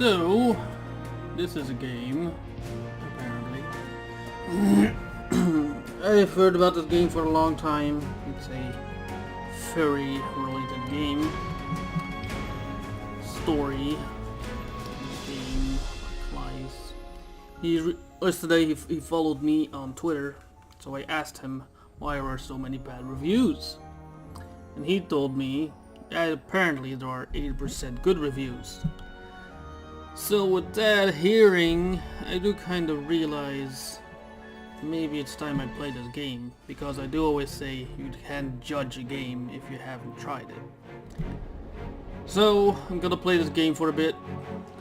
So, this is a game, apparently. I've heard about this game for a long time. It's a furry-related game. Story. Game flies. Yesterday he followed me on Twitter, so I asked him why there are so many bad reviews. And he told me that apparently there are 80% good reviews. So with that hearing, I do kind of realize maybe it's time I play this game, because I do always say you can't judge a game if you haven't tried it. So I'm gonna play this game for a bit.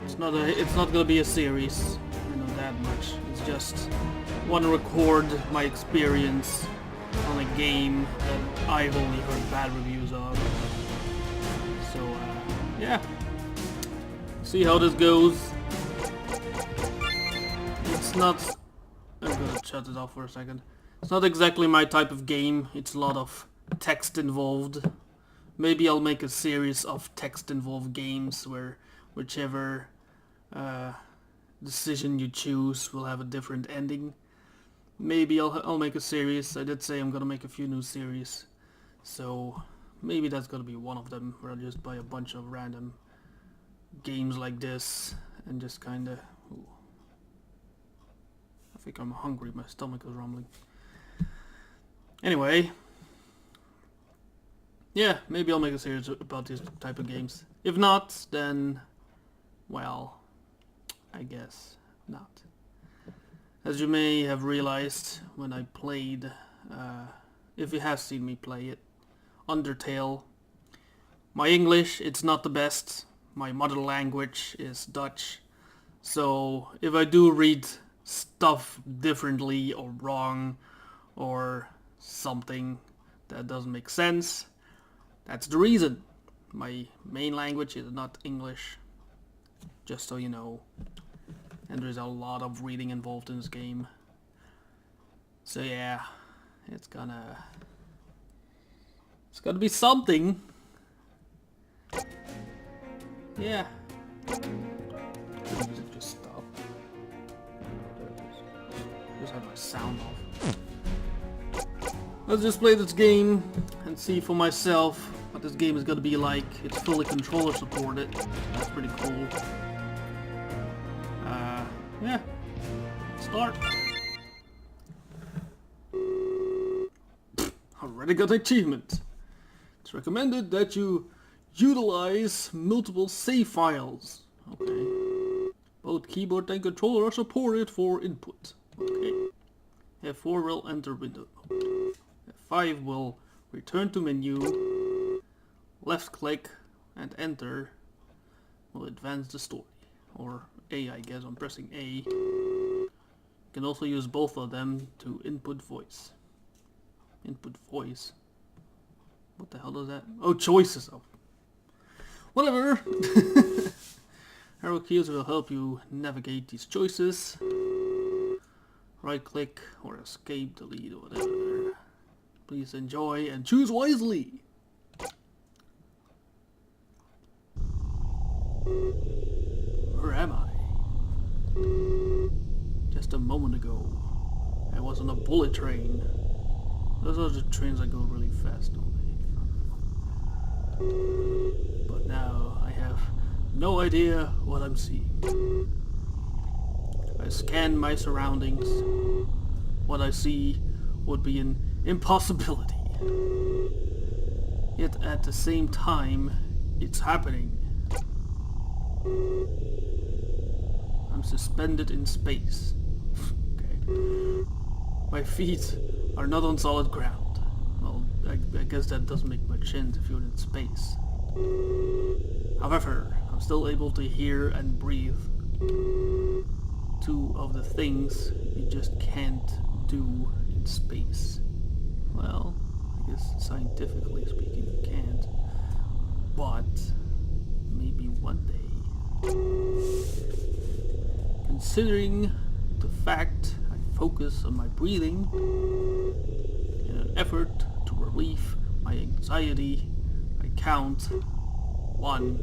It's not gonna be a series, I know that much. It's just want to record my experience on a game that I've only heard bad reviews of. So yeah. See how this goes. It's not... I'm gonna shut it off for a second. It's not exactly my type of game. It's a lot of text involved. Maybe I'll make a series of text involved games where whichever decision you choose will have a different ending. Maybe I'll make a series. I did say I'm gonna make a few new series. So maybe that's gonna be one of them, where I'll just buy a bunch of random games like this and just kinda... Ooh. I think I'm hungry, my stomach is rumbling. Anyway, yeah, maybe I'll make a series about these type of games. If not, then, well, I guess not. As you may have realized when I played, if you have seen me play it, Undertale, my English, it's not the best. My mother language is Dutch, so if I do read stuff differently or wrong or something that doesn't make sense, that's the reason. My main language is not English, just so you know, and there's a lot of reading involved in this game. So yeah, it's gonna be something. Yeah. The music just stopped. There it is. Just have my sound off. Let's just play this game and see for myself what this game is gonna be like. It's fully controller supported. That's pretty cool. Yeah. Start. Already got an achievement. It's recommended that you utilize multiple save files. Okay. Both keyboard and controller are supported for input. Okay. F4 will enter window. F5 will return to menu. Left click and enter will advance the story. Or A, I guess. I'm pressing A. You can also use both of them to input voice. Input voice. What the hell is that? Oh, choices. Oh. Whatever. Arrow keys will help you navigate these choices. Right click or escape, delete, or whatever. Please enjoy and choose wisely. Where am I? Just a moment ago, I was on a bullet train. Those are the trains that go really fast, don't they? But now I have no idea what I'm seeing. I scan my surroundings. What I see would be an impossibility. Yet at the same time, it's happening. I'm suspended in space. Okay. My feet are not on solid ground. Well, I guess that doesn't make much sense if you're in space. However, I'm still able to hear and breathe. Two of the things you just can't do in space. Well, I guess scientifically speaking you can't. But maybe one day. Considering the fact I focus on my breathing in an effort to relieve my anxiety, I count 1,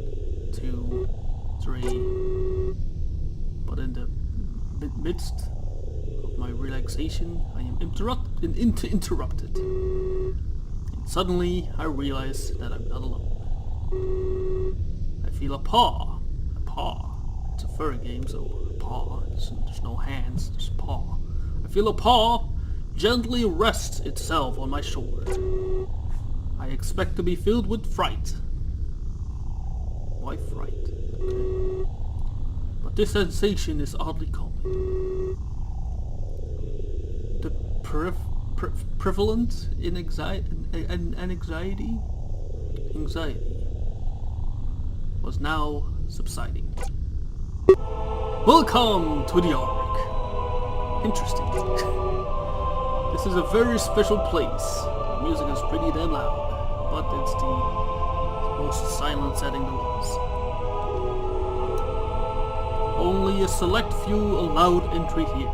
2, 3, midst of my relaxation, I am interrupted. And suddenly, I realize that I'm not alone. I feel a paw. A paw. It's a furry game, so a paw. There's no hands, there's a paw. I feel a paw gently rests itself on my shoulder. I expect to be filled with fright. Why fright? Okay. But this sensation is oddly calming. The prevalent in anxiety was now subsiding. Welcome to the Ark. Interesting. This is a very special place. The music is pretty damn loud, but it's the most silent setting there was. Only a select few allowed entry here.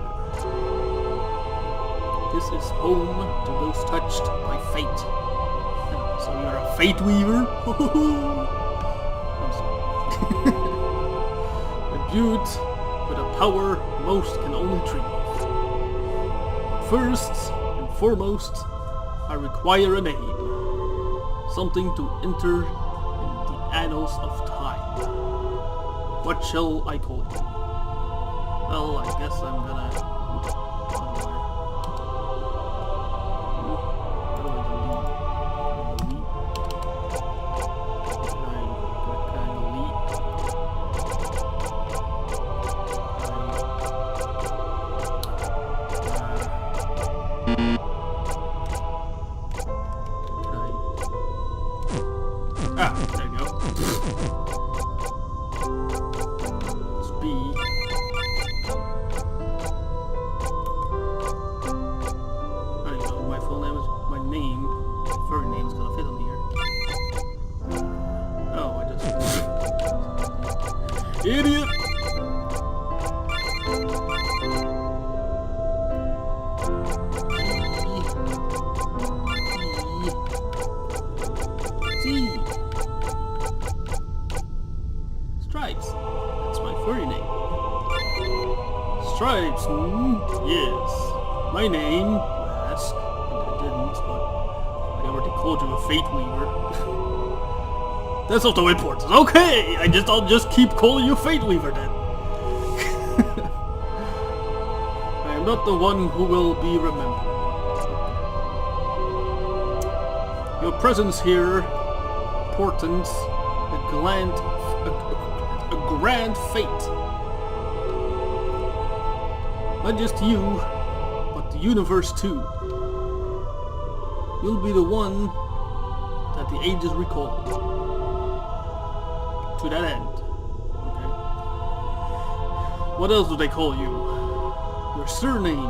This is home to those touched by fate. So you're a fate weaver? I'm sorry. Imbued with a power most can only dream of. First and foremost, I require a name. Something to enter in the annals of time. What shall I call you? Well, I guess I'm gonna... there you go. It's B. I don't know, my full name is... my name, my furry name is gonna fit on here. Oh, I just... Idiot! Stripes. That's my furry name. Stripes, yes. My name, you ask. And I didn't, but I already called you a fate weaver. That's of no importance. Okay, I'll just keep calling you fate weaver then. I am not the one who will be remembered. Your presence here portends a grand fate. Not just you, but the universe too. You'll be the one that the ages recall. To that end. Okay. What else do they call you? Your surname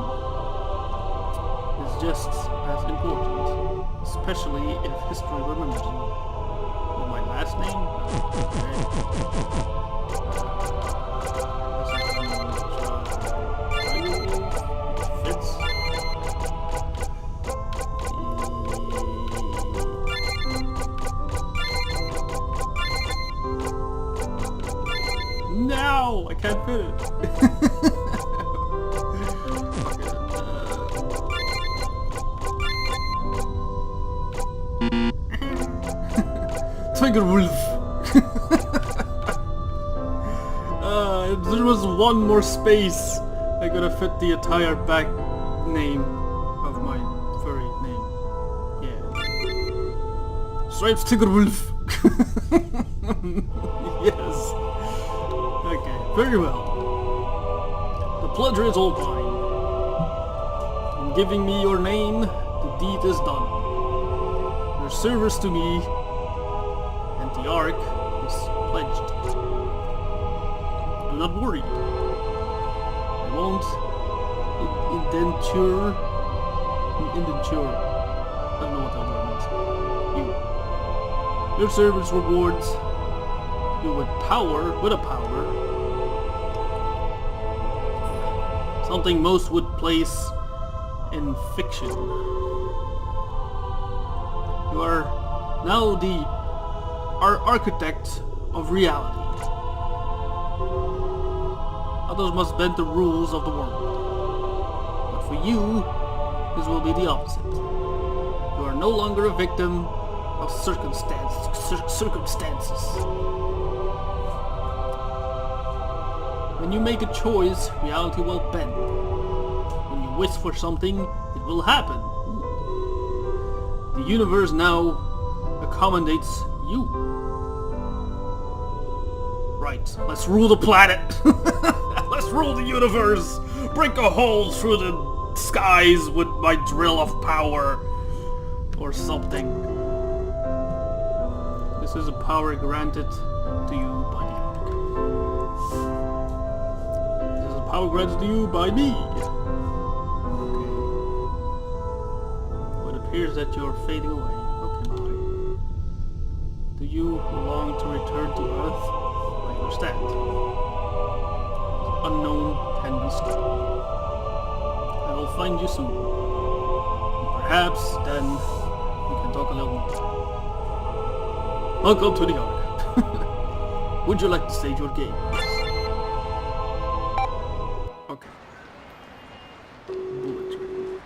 is just as important, especially if history remembers you. Well, my last name? No, I can't fit it. Tiger Wolf. If there was one more space, I could have fit the entire back name of my furry name. Yeah. Stripes Tiger Wolf. Yes. Okay, very well. The pleasure is all mine. In giving me your name, the deed is done. Your service to me and the Ark is pledged. Do not worry. I won't indenture. I don't know what that word means. You. Your service rewards you with a power. Something most would place in fiction. You are now our architect of reality. A Others must bend the rules of the world. But for you, this will be the opposite. You are no longer a victim of circumstances. When you make a choice, reality will bend. When you wish for something, it will happen. The universe now accommodates you. Right, let's rule the planet. Let's rule the universe. Break a hole through the skies with my drill of power. Or something. This is a power granted to you by the Ark. This is a power granted to you by me. Okay. Well, it appears that you're fading away. Okay, bye. Do you long to return to Earth? I understand. Unknown can be stopped. I will find you soon. And perhaps then we can talk a little more. Welcome to the Ark. Would you like to stage your game? Okay. Bullet train.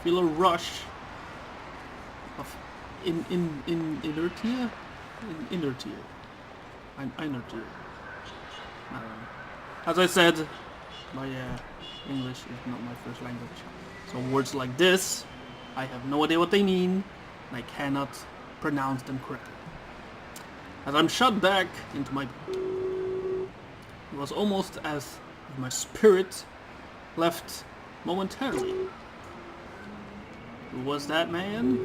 Feel a rush of inertia? Inertia. Inertia. I don't know. As I said, my English is not my first language. So words like this, I have no idea what they mean, and I cannot pronounce them correctly. As I'm shut back into my bed, it was almost as if my spirit left momentarily. Who was that man?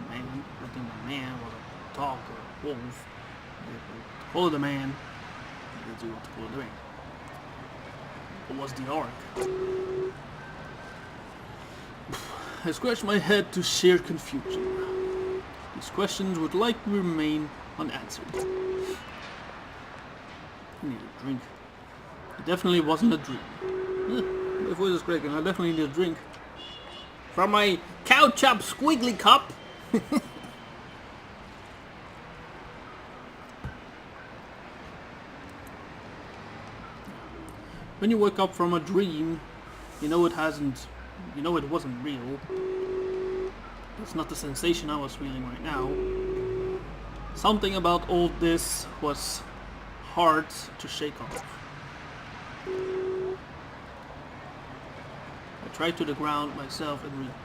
Man, I think the man was a dog or a wolf. Follow the man. Let's do what to follow the man. What was the Ark? I scratched my head to sheer confusion. These questions would likely remain unanswered. I need a drink. It definitely wasn't a dream. My voice is cracking. I definitely need a drink. From my cow chop squiggly cup. When you wake up from a dream, you know it wasn't real. That's not the sensation I was feeling right now. Something about all this was hard to shake off. I tried to ground myself in reality.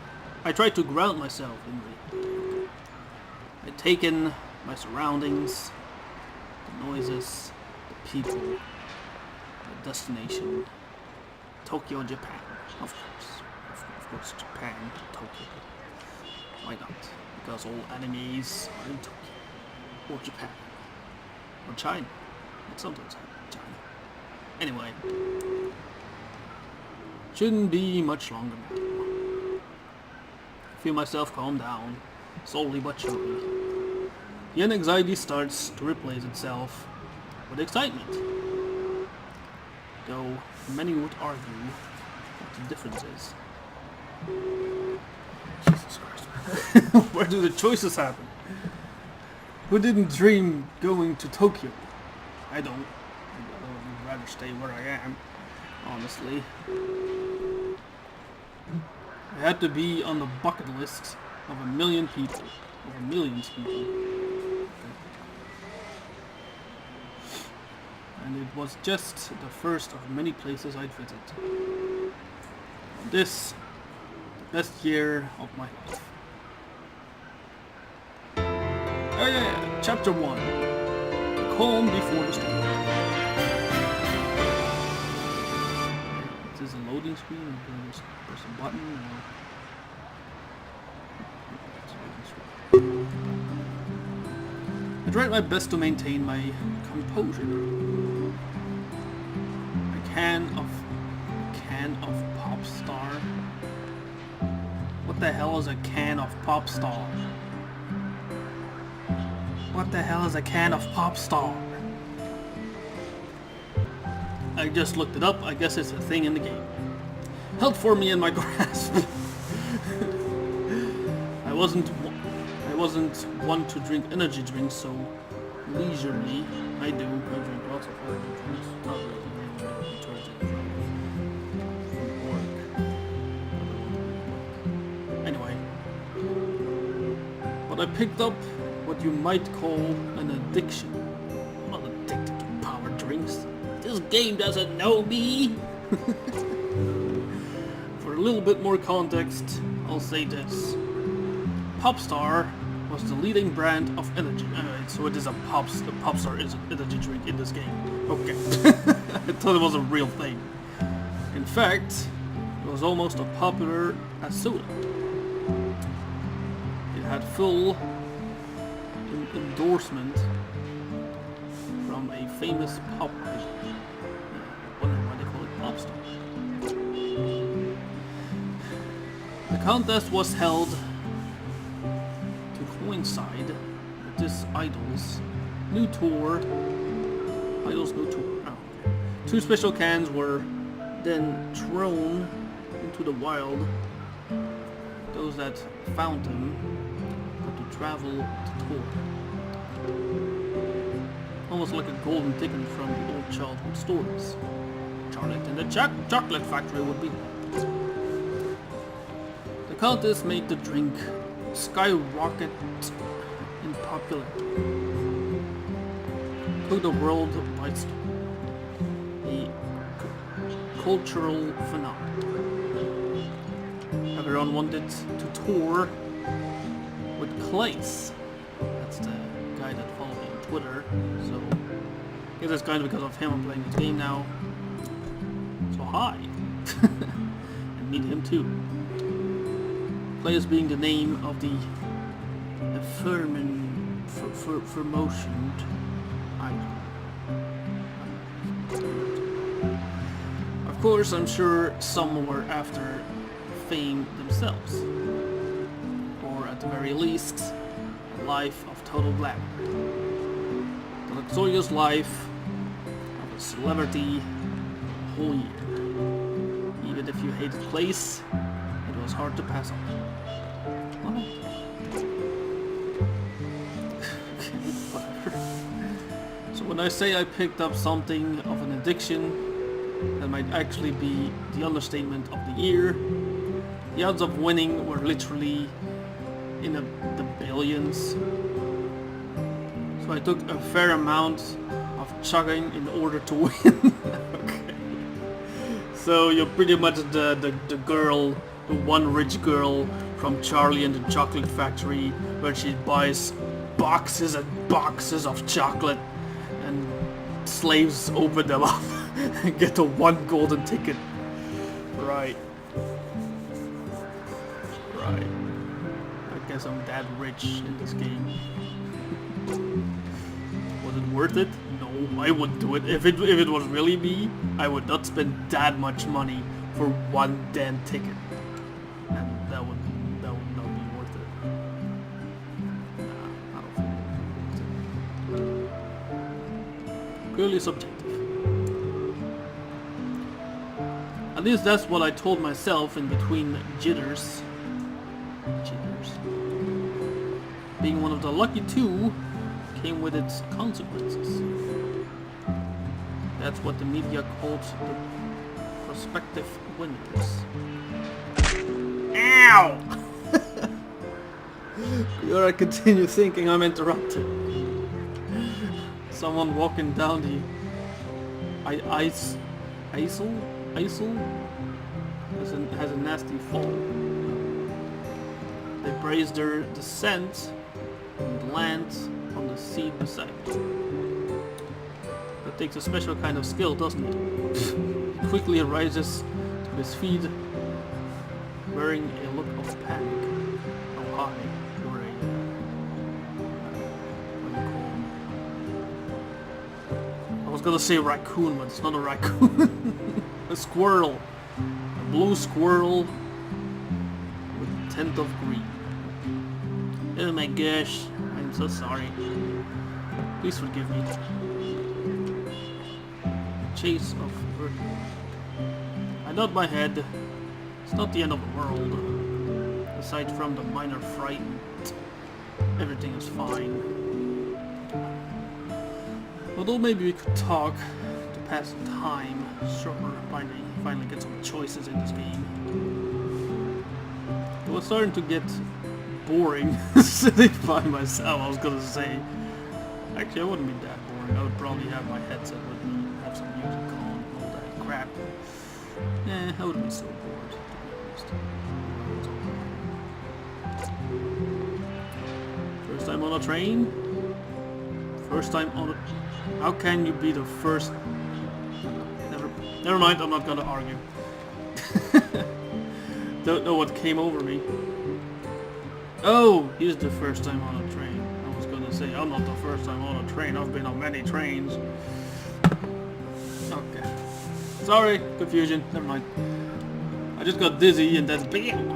I'd taken my surroundings, the noises, the people, the destination, Tokyo, Japan. Of course, Japan, Tokyo. Why not? Because all animes are in Tokyo. Or Japan. Or China. It sometimes happens in China. Anyway. Shouldn't be much longer now. I feel myself calm down, slowly but surely. The anxiety starts to replace itself with excitement. Though many would argue what the difference is. Jesus Christ. Where do the choices happen? Who didn't dream going to Tokyo? I don't. I'd rather stay where I am, honestly. I had to be on the bucket list of a million people. Over millions of people. And it was just the first of many places I'd visit. This, the best year of my life. Oh yeah, chapter 1. The calm before the storm. Is this a loading screen? Or can I just press a button? I tried my best to maintain my composure. A can of Pop Star. What the hell is a can of Pop Star? What the hell is a can of Pop Star? I just looked it up. I guess it's a thing in the game. Held for me in my grasp. I wasn't one to drink energy drinks so leisurely. I drink lots of energy drinks. Not really. But I picked up what you might call an addiction. I'm not addicted to power drinks. This game doesn't know me. For a little bit more context, I'll say this. Popstar was the leading brand of energy. So it is a Popstar is an energy drink in this game. Okay. I thought it was a real thing. In fact, it was almost as popular as soda. It had full endorsement from a famous pop idol. I wonder why they call it Popstar. The contest was held to coincide with this idol's new tour. Idol's new tour. Oh, okay. 2 special cans were then thrown into the wild. Those that found them got to travel to tour. Almost like a golden ticket from the old childhood stories. Charlotte and the Chocolate Factory would be. The contest made the drink skyrocket in popularity. Took the world by storm. A cultural phenomenon. Everyone wanted to tour with Clace. That's the guy that followed me on Twitter. So, I guess that's kind of because of him I'm playing this game now. So hi. And meet him too. Clace being the name of the aforementioned idol. Of course, I'm sure some were after fame themselves, or at the very least, a life of total glamour. The luxurious life of a celebrity a whole year. Even if you hated Clace, it was hard to pass up. What? Okay, whatever. So when I say I picked up something of an addiction, that might actually be the understatement of the year. The odds of winning were literally in the billions. So I took a fair amount of chugging in order to win. Okay. So you're pretty much the girl, the one rich girl from Charlie and the Chocolate Factory, where she buys boxes and boxes of chocolate and slaves open them up and get the 1 golden ticket. Right. Right. I guess I'm that rich in this game. Was it worth it? No, I wouldn't do it. If it was really me, I would not spend that much money for 1 damn ticket. And that would not be worth it. Nah, I don't think it would be worth it. Purely subjective. At least that's what I told myself in between jitters. Being one of the lucky 2 came with its consequences. That's what the media called the prospective winners. Ow! You gotta continue thinking I'm interrupted. Someone walking down the Isle has a nasty fall. They brace their descent and land on the sea beside them. That takes a special kind of skill, doesn't it? He quickly rises to his feet, wearing a look of panic. Oh hi, you're a... what do you call him? I was gonna say raccoon, but it's not a raccoon. A squirrel. A blue squirrel with a tint of green. Oh my gosh, I'm so sorry. Please forgive me. Chase of vertigo. I nod my head. It's not the end of the world. Aside from the minor fright, everything is fine. Although maybe we could talk to pass the time. Sure, finally get some choices in this game. It was starting to get boring sitting by myself, I was gonna say. Actually, I wouldn't be that boring. I would probably have my headset with me, have some music on, all that crap. I wouldn't be so bored, to be honest. First time on a train? First time on a... How can you be the first... Never mind, I'm not gonna argue. Don't know what came over me. Oh, he's the first time on a train. I was gonna say, I'm not the first time on a train. I've been on many trains. Okay. Sorry, confusion. Never mind. I just got dizzy and that's bam!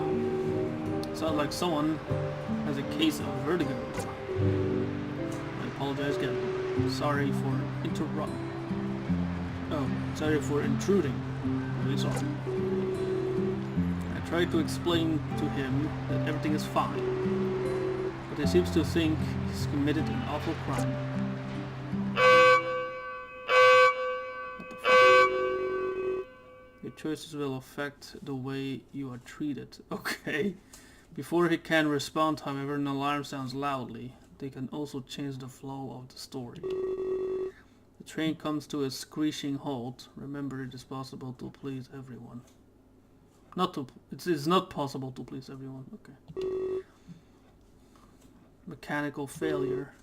Sounds like someone has a case of vertigo. I apologize again. Sorry for sorry for intruding. Really sorry. I tried to explain to him that everything is fine, but he seems to think he's committed an awful crime. What the fuck? Your choices will affect the way you are treated. Okay. Before he can respond, however, an alarm sounds loudly. They can also change the flow of the story. The train comes to a screeching halt. Remember, it is possible to please everyone. It's not possible to please everyone. Okay. Mechanical failure.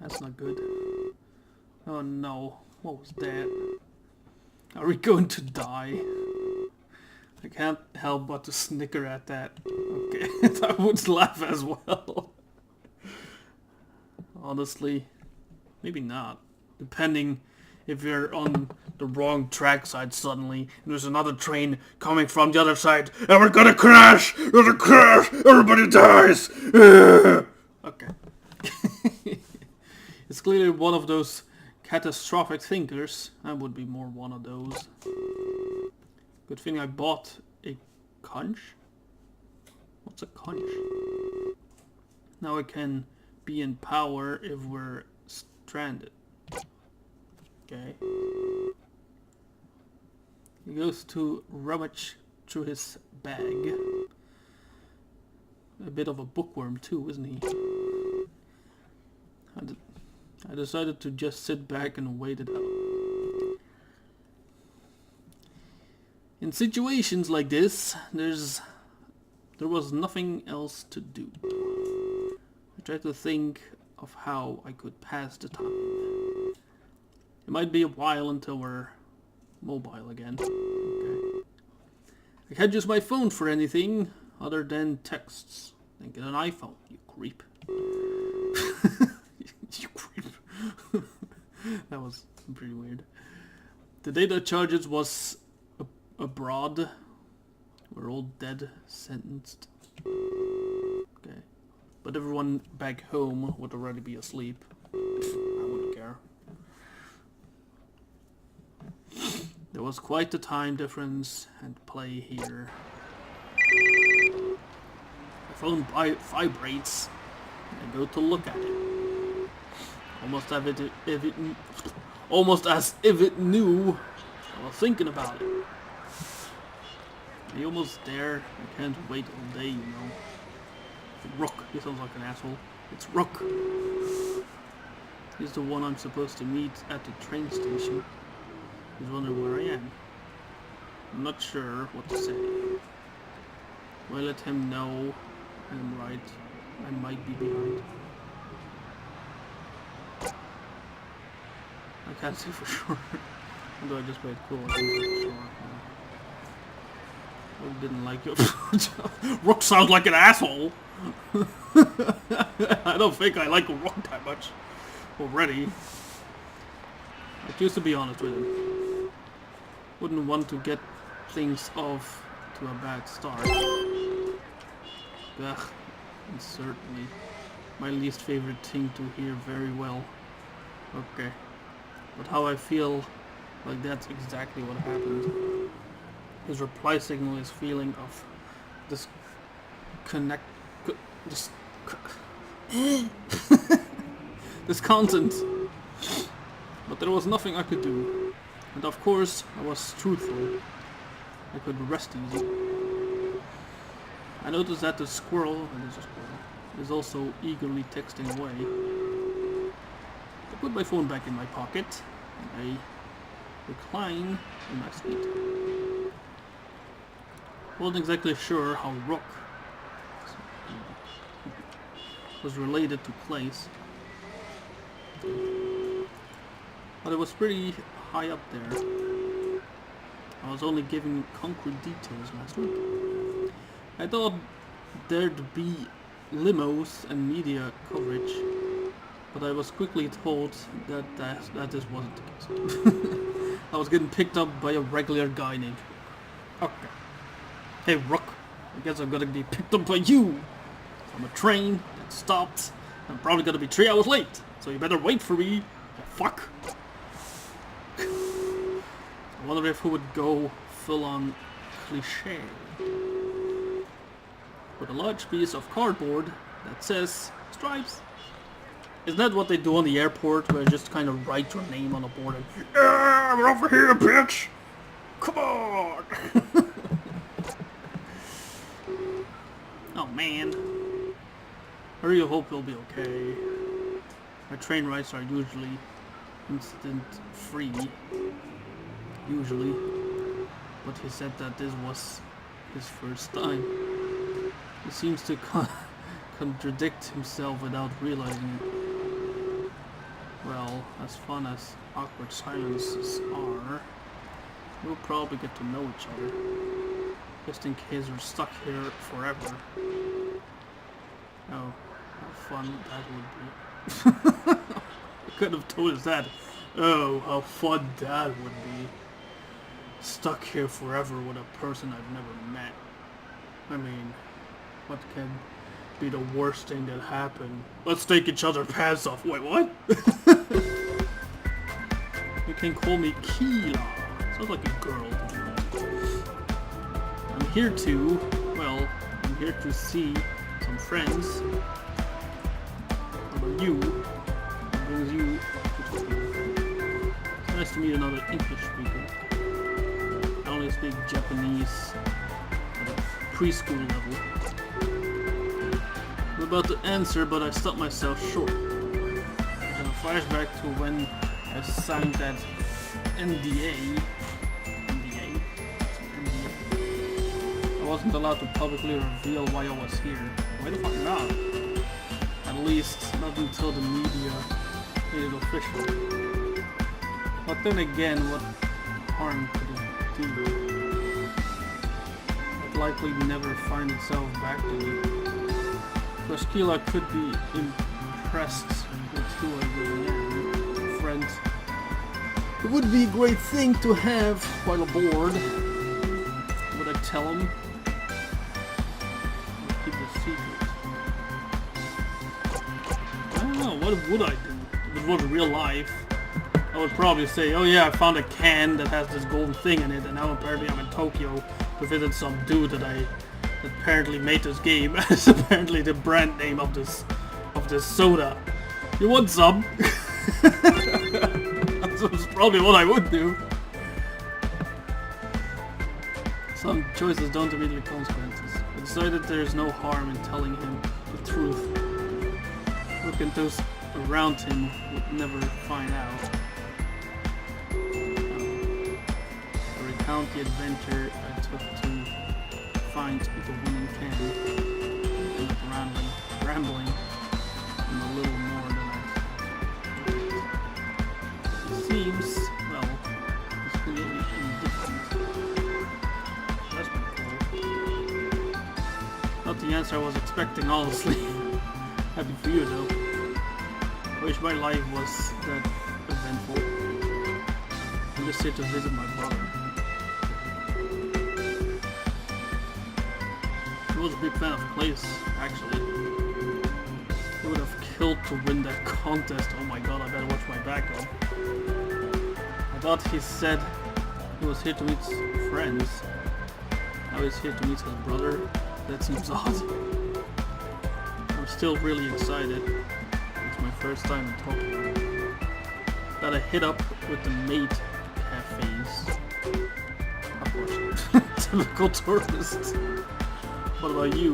That's not good. Oh no. What was that? Are we going to die? I can't help but to snicker at that. Okay. I would laugh as well. Honestly, maybe not. Depending if you're on the wrong track side suddenly, and there's another train coming from the other side, and we're gonna crash! We're gonna crash! Everybody dies! Okay. It's clearly one of those catastrophic thinkers. I would be more one of those. Good thing I bought a conch. What's a conch? Now I can be in power if we're stranded. Okay. He goes to rummage through his bag. A bit of a bookworm too, isn't he? I decided to just sit back and wait it out. In situations like this, there was nothing else to do. I tried to think of how I could pass the time. It might be a while until we're mobile again. Okay. I can't use my phone for anything other than texts. Then get an iPhone, you creep. You creep. That was pretty weird. The data charges was abroad. We're all dead, sentenced. Okay. But everyone back home would already be asleep. I wouldn't care. There was quite the time difference and play here. My phone vibrates. I go to look at it. Almost as if it knew I was thinking about it. Are you almost there? I can't wait all day, you know. Rook. He sounds like an asshole. It's Rook. He's the one I'm supposed to meet at the train station. He's wondering where I am. I'm not sure what to say. Will I let him know I'm right? I might be behind. I can't say for sure. Although I just played cool, I can't say for sure. I didn't like your Rook sounds like an asshole. I don't think I like Rook that much already. I choose to be honest with him. Wouldn't want to get things off to a bad start. Ugh, it's certainly my least favorite thing to hear very well. Okay. But how I feel like that's exactly what happened. His reply signal is feeling of discontent. But there was nothing I could do. And of course, I was truthful. I could rest easy. I noticed that the squirrel, and there's a squirrel, is also eagerly texting away. I put my phone back in my pocket and I recline in my seat. Wasn't exactly sure how rook was related to place, but it was pretty high up there. I was only giving concrete details last week. I thought there'd be limos and media coverage, but I was quickly told that this wasn't the case. I was getting picked up by a regular guy named Rook. Okay. Hey Rook, I guess I'm gonna be picked up by you. I'm a train that stopped. I'm probably gonna be 3 hours late, so you better wait for me. Oh, fuck. I wonder if he would go full-on cliché. With a large piece of cardboard that says Stripes. Isn't that what they do on the airport, where you just kind of write your name on a board and yeah, we're over here, bitch! Come on! Oh man. I really hope he'll be okay. My train rides are usually incident free. Usually. But he said that this was his first time. He seems to contradict himself without realizing it. Well, as fun as awkward silences are, we'll probably get to know each other. Just in case we're stuck here forever. Oh, how fun that would be. I could have told us that. Oh, how fun that would be. Stuck here forever with a person I've never met. I mean, what can be the worst thing that happened? Let's take each other's pants off. Wait, what? You can call me Keela. Sounds like a girl. I'm here to see some friends. How about you? What brings you to Tokyo? It's nice to meet another English speaker. I only speak Japanese at a preschool level. I'm about to answer, but I stopped myself short. I had a flashback to when I signed that NDA. I wasn't allowed to publicly reveal why I was here. Why the fuck not? At least not until the media made it official. But then again, what harm could it do? I'd likely never find itself back to me. Because Keela could be impressed with who I really am. Friends. It would be a great thing to have while aboard. Would I tell him? Keep the secret. I don't know, what would I do? If it was real life, I would probably say, oh yeah, I found a can that has this golden thing in it, and now apparently I'm in Tokyo to visit some dude that apparently made this game. It's apparently the brand name of this soda. You want some? That's probably what I would do. Some choices don't immediate consequences. I decided there's no harm in telling him the truth. Look at those around him would never find out. I recount the adventure I took to find the winning can. End up rambling and a little more than I it seems, well, it's completely indifferent. That's pretty cool. Not the answer I was expecting, honestly. Happy for you though. I wish my life was that eventful. I'm just here to visit my brother. He was a big fan of the place, actually. He would have killed to win that contest. Oh my god, I better watch my back up. I thought he said he was here to meet friends. Now he's here to meet his brother. That seems odd. I'm still really excited. It's my first time in Tokyo. Gotta hit up with the maid cafes. Of course. Typical tourist. What about you?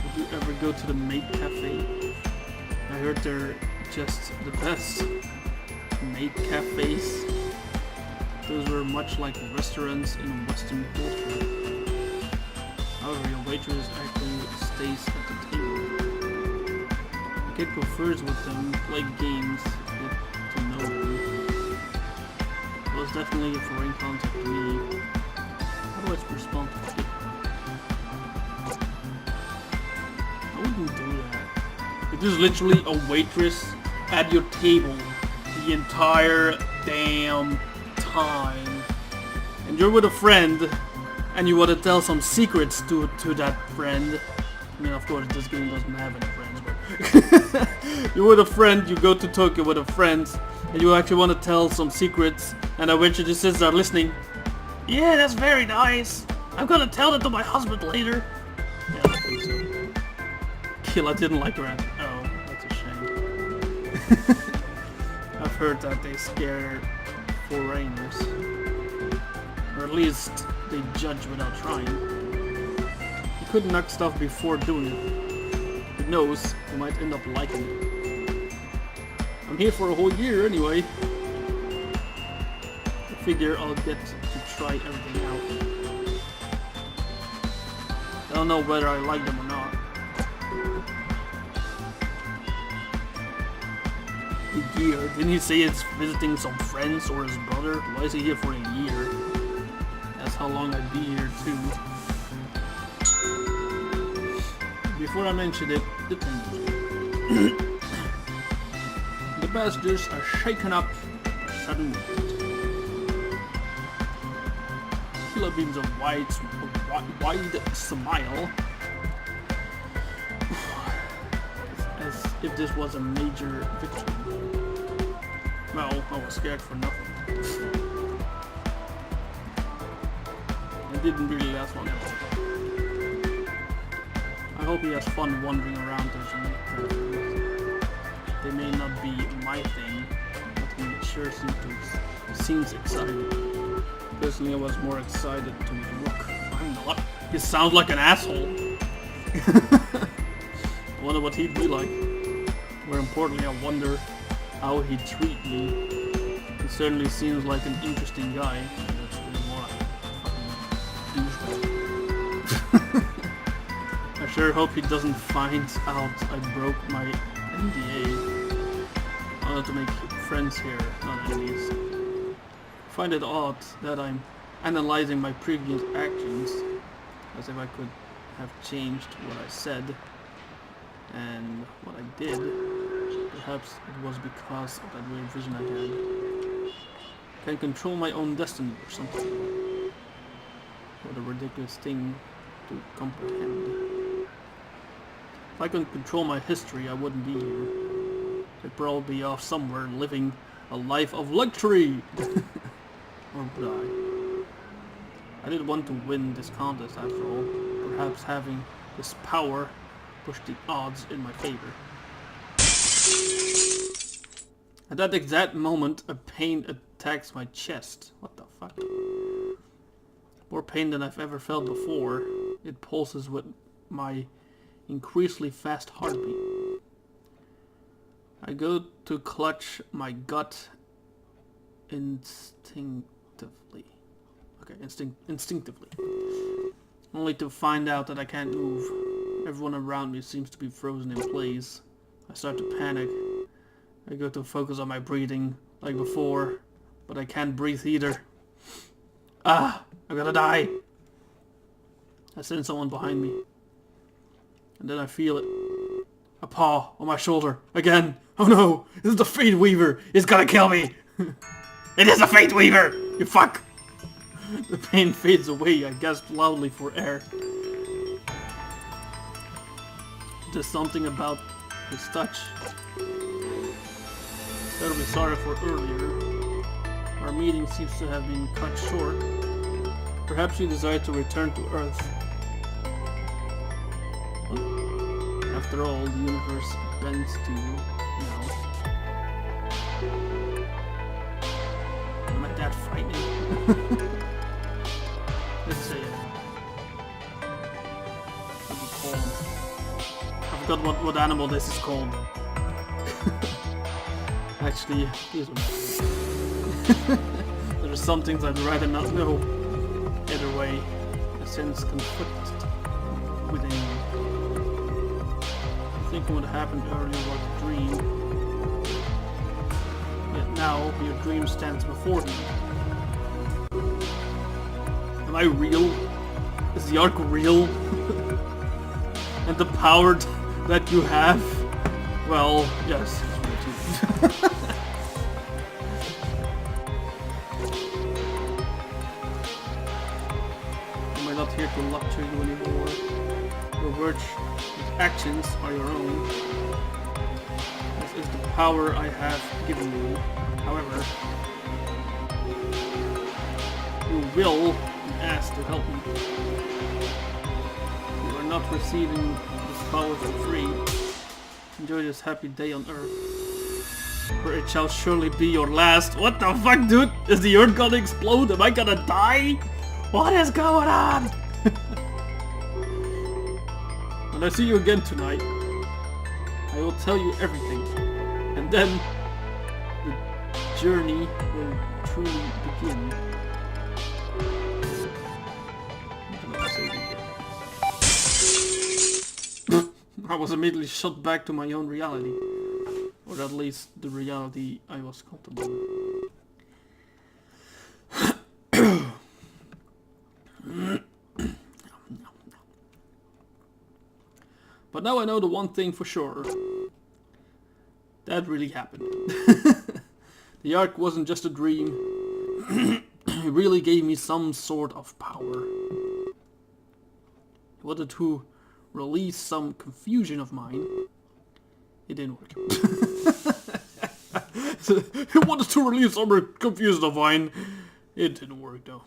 Would you ever go to the Maid Cafe? I heard they're just the best. Maid cafes. Those were much like restaurants in Western culture. However, your waitress actually stays at the table. The kid prefers with them, play games, get to know them. It was definitely a foreign concept to me. How do I respond to it? I wouldn't do that. It is literally a waitress at your table the entire damn time. And you're with a friend and you want to tell some secrets to that friend. I mean, of course, this game doesn't have any friends, but you're with a friend, you go to Tokyo with a friend, and you actually want to tell some secrets, and a waitress just sits there listening. Yeah, that's very nice. I'm gonna tell that to my husband later. Yeah, I think so. Kill, I didn't like her. Oh, that's a shame. I've heard that they scare foreigners. Or at least they judge without trying. You could knock stuff before doing it. Who knows, you might end up liking it. I'm here for a whole year anyway. I figure I'll get to try everything out. I don't know whether I like them or not. A year? Didn't he say it's visiting some friends or his brother? Why is he here for a year? That's how long I'd be here too. Before I mention it, the tension. The bastards are shaken up by sudden movement. Killer beams a wide smile. As if this was a major victory. Well, I was scared for nothing. It didn't really last long at all. I hope he has fun wandering around those unique characters. They may not be my thing, but he sure seems excited. Personally, I was more excited to look. I'm not. He sounds like an asshole. I wonder what he'd be like. More importantly, I wonder how he'd treat me. He certainly seems like an interesting guy. That's really more douchebag. I sure hope he doesn't find out I broke my NDA. I wanted to make friends here, not enemies. I find it odd that I'm analyzing my previous actions as if I could have changed what I said and what I did. Perhaps it was because of that weird vision I had. I can control my own destiny or something. What a ridiculous thing to comprehend. If I could control my history, I wouldn't be here. I'd probably be off somewhere living a life of luxury. Or would I? I didn't want to win this contest after all. Perhaps having this power pushed the odds in my favor. At that exact moment, a pain attacks my chest. What the fuck? More pain than I've ever felt before. It pulses with my increasingly fast heartbeat. I go to clutch my gut instinctively. Okay, instinctively. Only to find out that I can't move. Everyone around me seems to be frozen in place. I start to panic. I go to focus on my breathing, like before, but I can't breathe either. Ah! I'm gonna die! I sense someone behind me. And then I feel it. A paw on my shoulder. Again! Oh no! This is the Fate Weaver! It's gonna kill me! It is the Fate Weaver! You fuck! The pain fades away. I gasp loudly for air. There's something about his touch. Terribly sorry for earlier. Our meeting seems to have been cut short. Perhaps you desire to return to Earth. After all, the universe bends to you now. Am I that frightening? Let's say a poem. forgot what animal this is called. Actually, these are there are some things I'd rather not know. Either way, a sense conflicted within me. Thinking what happened earlier was a dream. Yet now, your dream stands before me. Am I real? Is the Ark real? And the power that you have? Well, yes. Am I not here to lecture you anymore? Your words and actions are your own. This is the power I have given you. However, you will be asked to help me. You are not receiving this power for free. Enjoy this happy day on Earth, for it shall surely be your last. What the fuck, dude? Is the Earth gonna explode? Am I gonna die? What is going on? When I see you again tonight, I will tell you everything, and then the journey will truly begin. I was immediately shot back to my own reality. Or at least the reality I was comfortable with. But now I know the one thing for sure. That really happened. The Ark wasn't just a dream. It really gave me some sort of power. I wanted to release some confusion of mine. It didn't work. He wanted to release some confusion of mine. It didn't work though.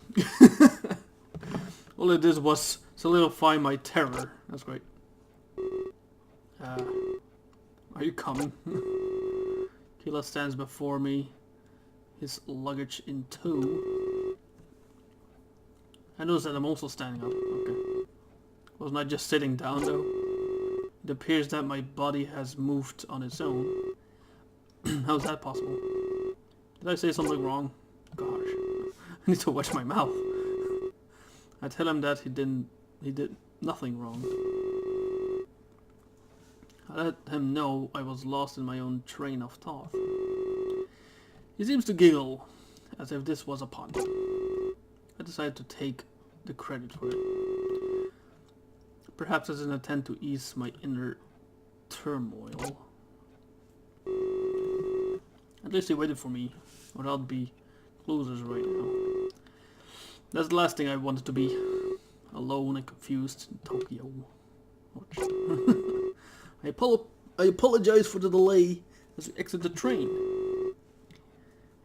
All it did was solidify my terror. That's great. Are you coming? Keela stands before me, his luggage in tow. I notice that I'm also standing up. Okay. Wasn't I just sitting down though? It appears that my body has moved on its own. How's that possible? Did I say something wrong? Gosh. I need to watch my mouth. I tell him that he did nothing wrong. I let him know I was lost in my own train of thought. He seems to giggle, as if this was a pun. I decided to take the credit for it. Perhaps as an attempt to ease my inner turmoil. At least he waited for me, or I'd be closers right now. That's the last thing I wanted to be. Alone and confused in Tokyo. I apologize for the delay as we exit the train.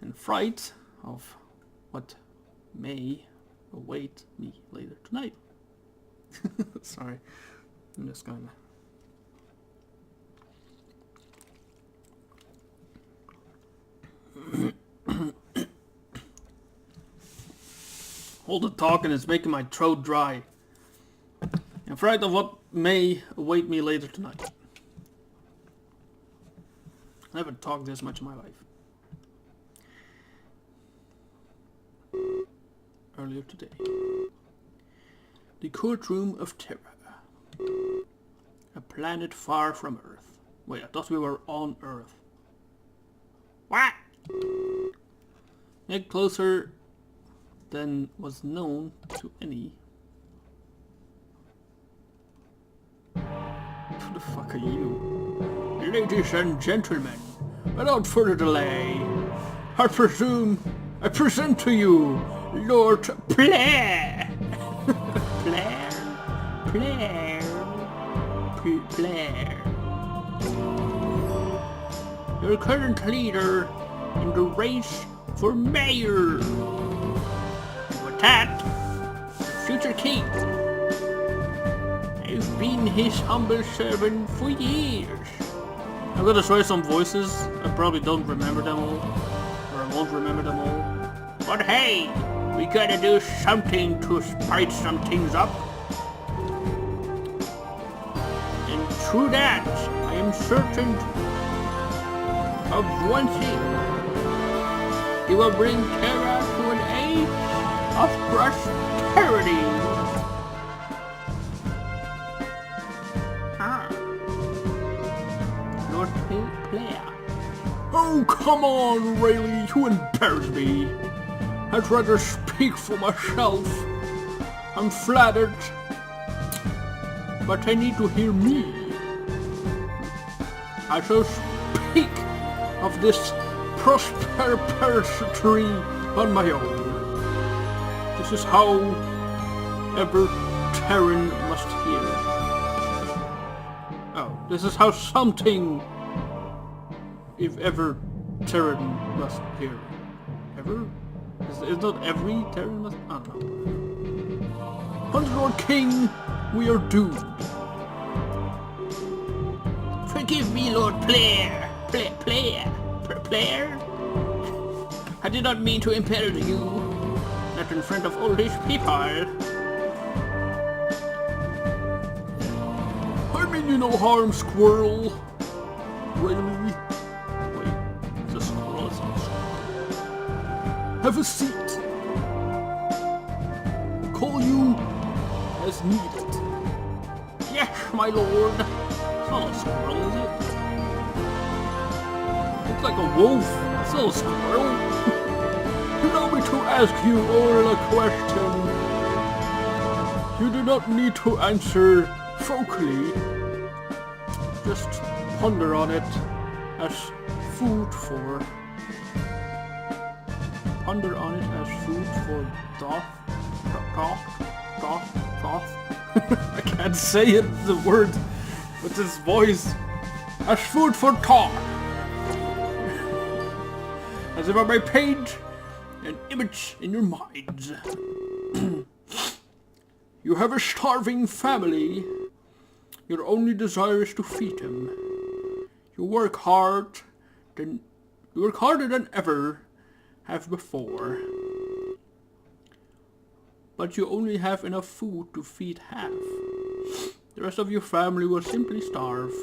In fright of what may await me later tonight. Sorry, I'm just gonna... All the talking is making my throat dry. In fright of what may await me later tonight. I never talked this much in my life. Earlier today. The courtroom of terror. A planet far from Earth. Wait, I thought we were on Earth. What? Yet closer than was known to any. Who the fuck are you? Ladies and gentlemen, without further delay, I present to you Lord Blair. Blair. Your current leader in the race for mayor. And with that, future king. I've been his humble servant for years. I'm gonna try some voices. I probably don't remember them all. Or I won't remember them all. But hey, we gotta do something to spice some things up. In true that, I am certain of one thing. He will bring Terra to an age of prosperity. Lord Player. Oh, come on, Rayleigh, you embarrass me. I'd rather speak for myself. I'm flattered, but I need to hear me. I shall speak of this prosperity on my own. This is how ever Terran must hear. Oh, this is how something, if ever Terran must hear. Ever? Is not every Terran must? I don't know. Hunter Lord King, we are doomed. Forgive me, Lord Player. Player? I did not mean to impel you. Not in front of all these people. I mean you no harm, squirrel. Really? Wait, it's a squirrel, it's not a squirrel. Have a seat. Call you as needed. Yes, my lord. It's not a squirrel, is it? Looks like a wolf. It's not a squirrel. Allow me to ask you all a question. You do not need to answer folkily. Just ponder on it as food for... Ponder on it as food for thought. I can't say it, the word, with this voice. As food for thought. As if I may paint an image in your minds. You have a starving family. Your only desire is to feed them. You work harder than ever have before. But you only have enough food to feed half. The rest of your family will simply starve.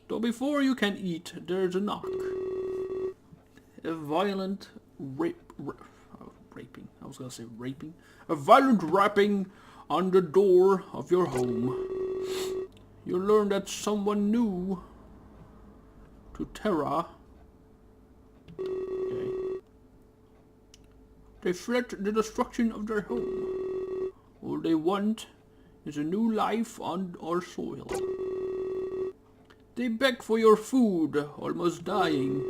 Though before you can eat, there's a knock. A violent raping. I was gonna say raping. A violent rapping on the door of your home. You learn that someone new to Terra. Okay. They fled the destruction of their home. All they want is a new life on our soil. They beg for your food, almost dying.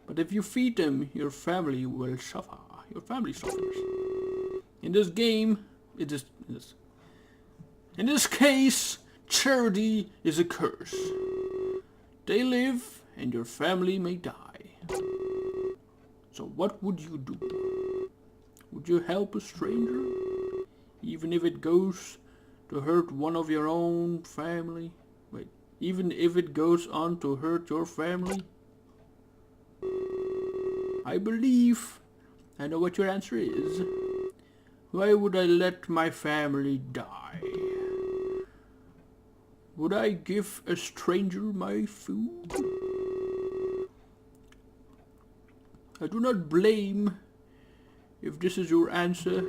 But if you feed them, your family will suffer. Your family suffers. In this game, in this case, charity is a curse. They live, and your family may die. So what would you do? Would you help a stranger? Even if it goes to hurt one of your own family? Wait, even if it goes on to hurt your family? I believe I know what your answer is. Why would I let my family die? Would I give a stranger my food? I do not blame if this is your answer.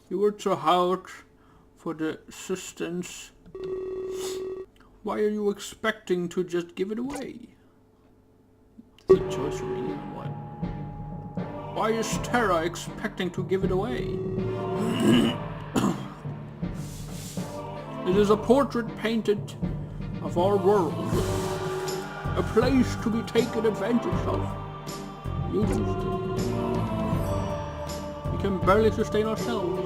You worked so hard for the sustenance. Why are you expecting to just give it away? Is it choice really or what? Why is Terra expecting to give it away? It is a portrait painted of our world. A place to be taken advantage of. Used. We can barely sustain ourselves.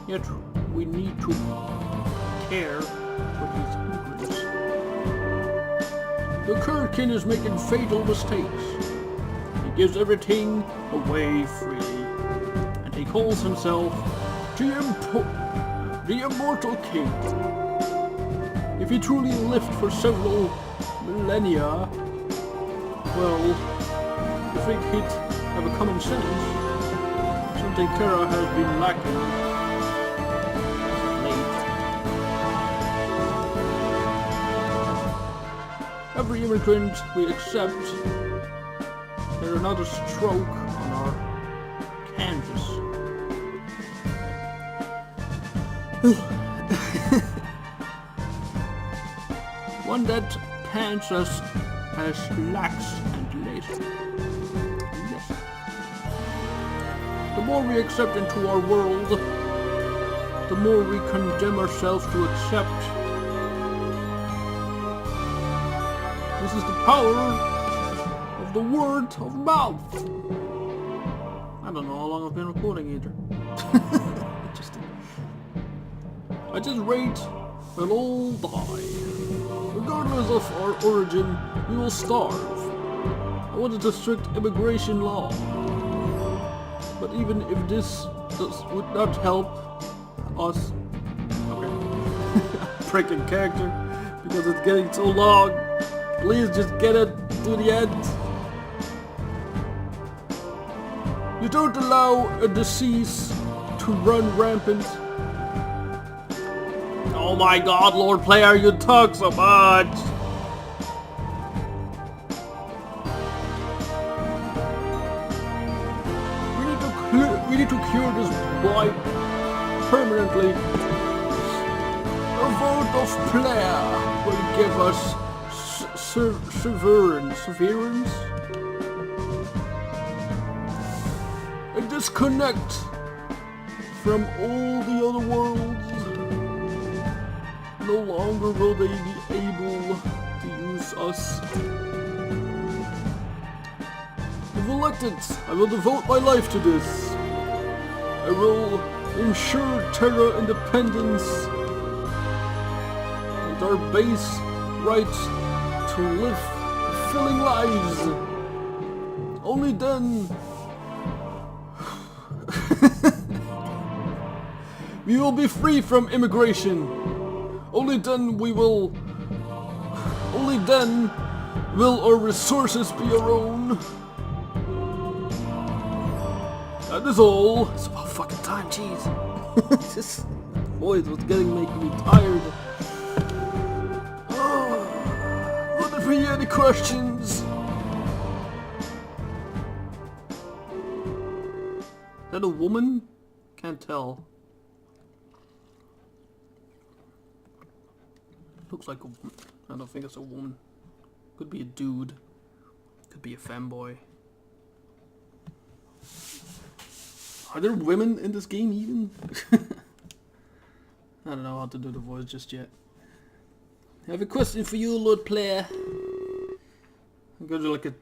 Yet we need to care for these immigrants. The Kurkin is making fatal mistakes. He gives everything away freely. And he calls himself the Immortal King. If he truly lived for several millennia, well, I think he'd have a common sense. Something Terra has been lacking. Every immigrant we accept, there's another stroke on our canvas. One that paints us as lax and lazy. Yes. The more we accept into our world, the more we condemn ourselves to accept. This is the power of the word of mouth. I don't know how long I've been recording either. I just rate we'll all die. Regardless of our origin, we will starve. I wanted a strict immigration law. But even if this would not help us... Okay. Freaking character. Because it's getting so long. Please just get it to the end. You don't allow a disease to run rampant. Oh my god, Lord Player, you talk so much! We need to cure this blight permanently. A vote of Player will give us severance? A disconnect from all the other worlds. No longer will they be able to use us. If elected, I will devote my life to this. I will ensure Terra independence and our base right to live fulfilling lives. Only then we will be free from immigration. Only then will our resources be our own. That is all. It's about fucking time, jeez. This voice was making me tired. Oh, will there be any questions? Is that a woman? Can't tell. Looks like a woman. I don't think it's a woman. Could be a dude. Could be a femboy. Are there women in this game even? I don't know how to do the voice just yet. I have a question for you, Lord Player. I'm gonna do like a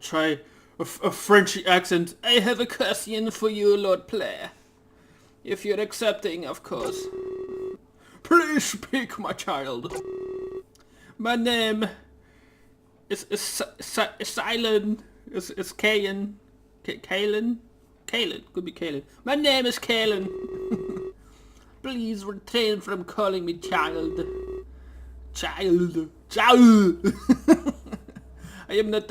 Frenchy accent. I have a question for you, Lord Player. If you're accepting, of course. Please speak, my child. My name is Silent. It's Kayan. Kaylin? Kaylin. Could be Kaylin. My name is Kaylin. Please refrain from calling me child. Child. I am not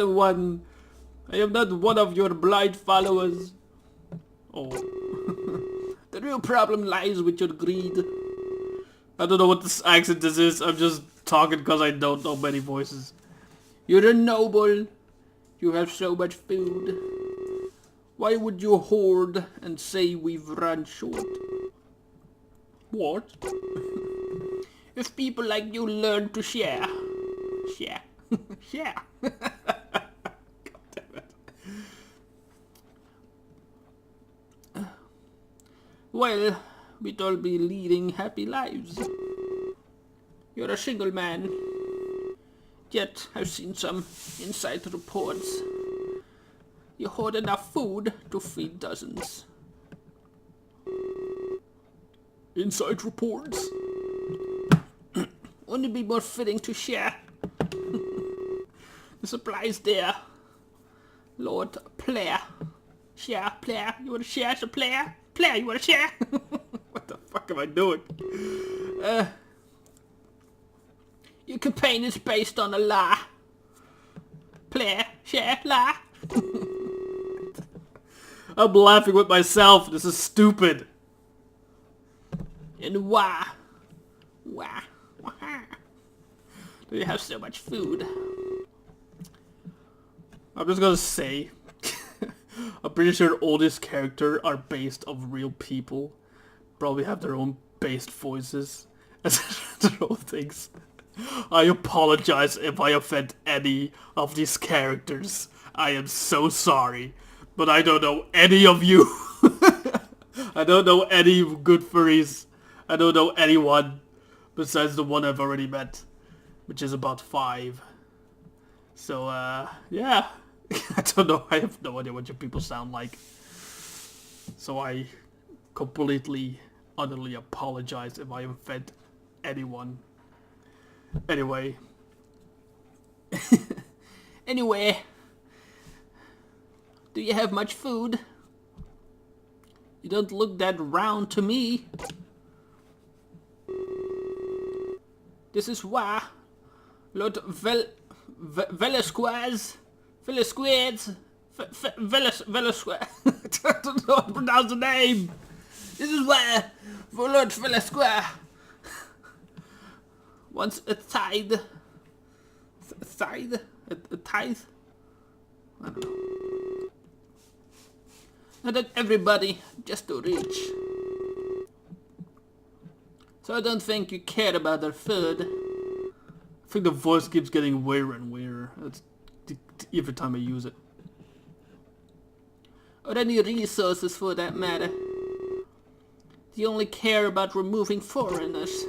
one of your blind followers. Oh. The real problem lies with your greed. I don't know what this accent is. I'm just talking because I don't know many voices. You're a noble. You have so much food. Why would you hoard and say we've run short? What? If people like you learn to share. Share. Share. God damn it. Well, we'd all be leading happy lives. You're a single man. Yet, I've seen some inside reports. You hoard enough food to feed dozens. Inside reports? Wouldn't it be more fitting to share? The supplies there. Lord Player. Share, Player. You wanna share some Player? Player, you wanna share? What the fuck am I doing? Your campaign is based on a lie. Player, share, lie. I'm laughing with myself. This is stupid. And why? Why? Do you have so much food? I'm just gonna say, I'm pretty sure all these characters are based of real people. Probably have their own based voices and their own things. I apologize if I offend any of these characters. I am so sorry. But I don't know any of you. I don't know any good furries. I don't know anyone besides the one I've already met, which is about 5. So, yeah. I don't know. I have no idea what you people sound like. So I completely, utterly apologize if I offend anyone. Anyway. Anyway. Do you have much food? You don't look that round to me. This is why Lord Velasquez, Velasquez, Velasquez, I don't know how to pronounce the name. This is why Lord Velasquez wants a tithe. A tithe? A tithe? I don't know. Not that everybody, just to reach. So I don't think you care about their food. I think the voice keeps getting weirder and weirder. That's every time I use it. Or any resources for that matter. You only care about removing foreigners.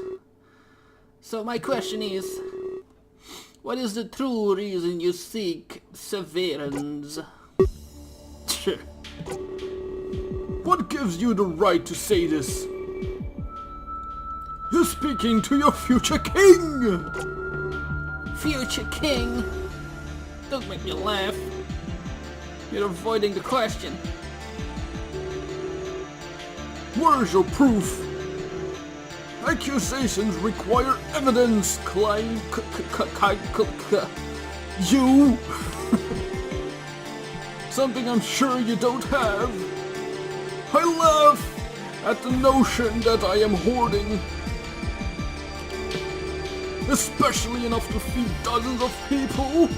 So my question is, what is the true reason you seek severance? What gives you the right to say this? You're speaking to your future king! Future king? Don't make me laugh. You're avoiding the question. Where's your proof? Accusations require evidence, Klein. You? Something I'm sure you don't have. I laugh at the notion that I am hoarding. Especially enough to feed dozens of people.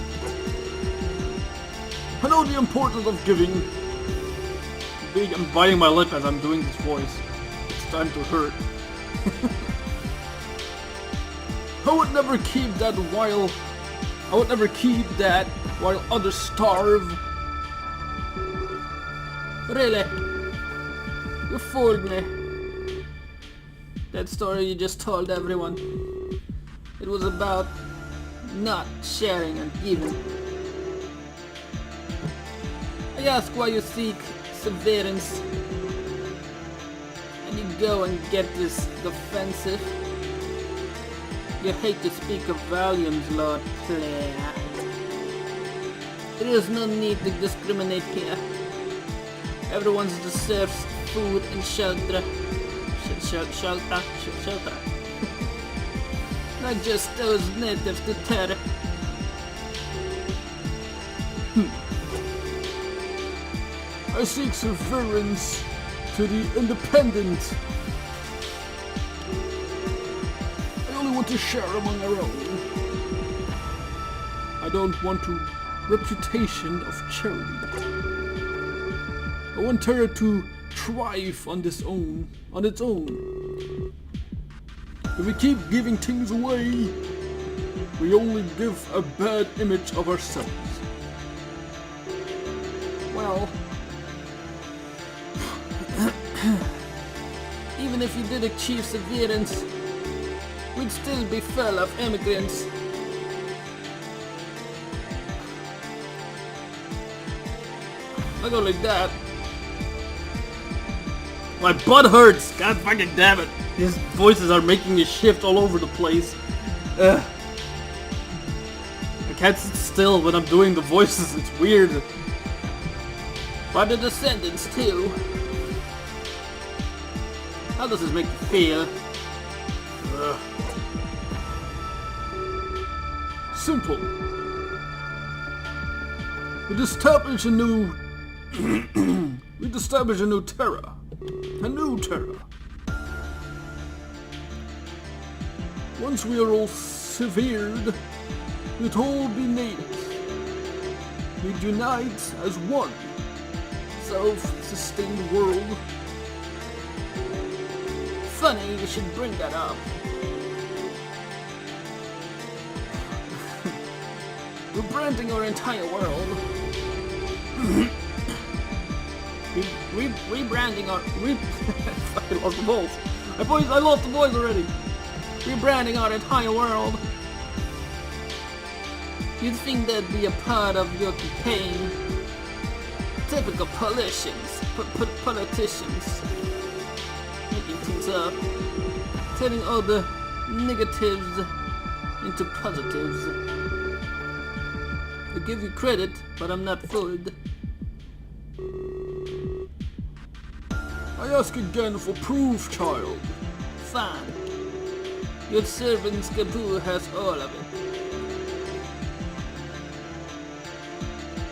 I know the importance of giving. I'm biting my lip as I'm doing this voice. It's time to hurt. I would never keep that while others starve. Really? You fooled me. That story you just told everyone. It was about not sharing and giving. I ask why you seek severance. And you go and get this defensive. You hate to speak of volumes, Lord Player. There is no need to discriminate here. Everyone deserves food and shelter. Shelter. Not just those natives to Terra. I seek severance to the independent. I only want to share among our own. I don't want a reputation of charity. I want Terra to thrive on its own. If we keep giving things away, we only give a bad image of ourselves. Well, even if you did achieve severance, we'd still be full of immigrants. Not only that, my butt hurts! God fucking damn it! These voices are making me shift all over the place. I can't sit still when I'm doing the voices, it's weird. By the descendants too. How does this make you feel? Simple. We'd establish a new Terra. A new Terra. Once we are all severed, we'd all be natives. we'd unite as one self-sustained world. Funny you should bring that up. Rebranding our entire world. Rebranding our... I lost the voice. I lost the voice already. Rebranding our entire world. You'd think that'd be a part of your campaign. Typical politicians. Politicians. Making things up. Turning all the negatives into positives. I give you credit, but I'm not fooled. I ask again for proof, child. Fine. Your servant Skaboo has all of it.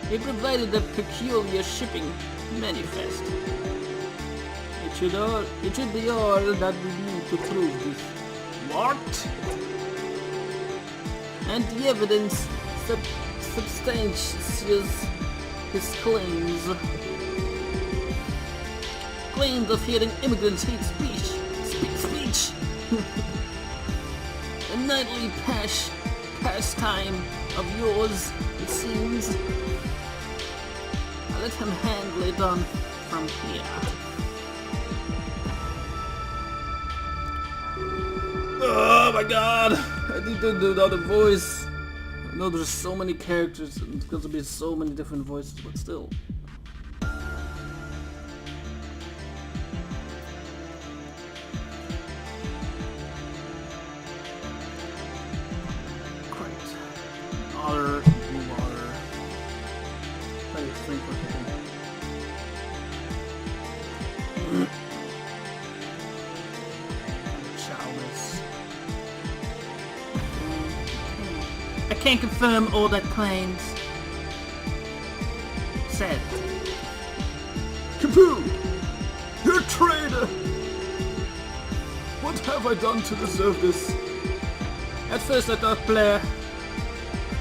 He provided a peculiar shipping manifest. It should be all that we need to prove this. What? And the evidence substantiates his claims. Claims of hearing immigrants hate speech. Speech. A nightly pastime of yours, it seems. I'll let him handle it on from here. Oh my god! I need to do the other voice. I know there's so many characters and it's going to be so many different voices, but still. I can't confirm all that claims. Said. Kaboo! You're a traitor! What have I done to deserve this? At first I thought Blair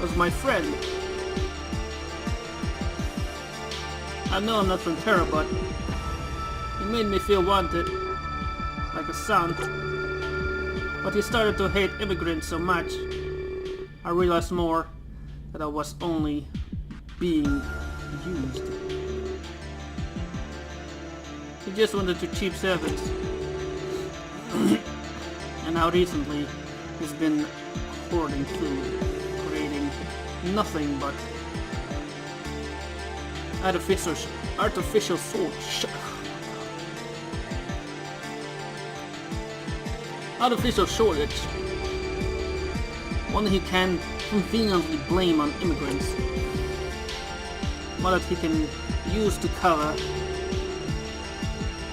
was my friend. I know I'm not from Terra, but he made me feel wanted, like a son. But he started to hate immigrants so much, I realized more that I was only being used. He just wanted to cheap servants. And now recently, he's been hoarding food, creating nothing but artificial shortage. One that he can conveniently blame on immigrants. One that he can use to cover.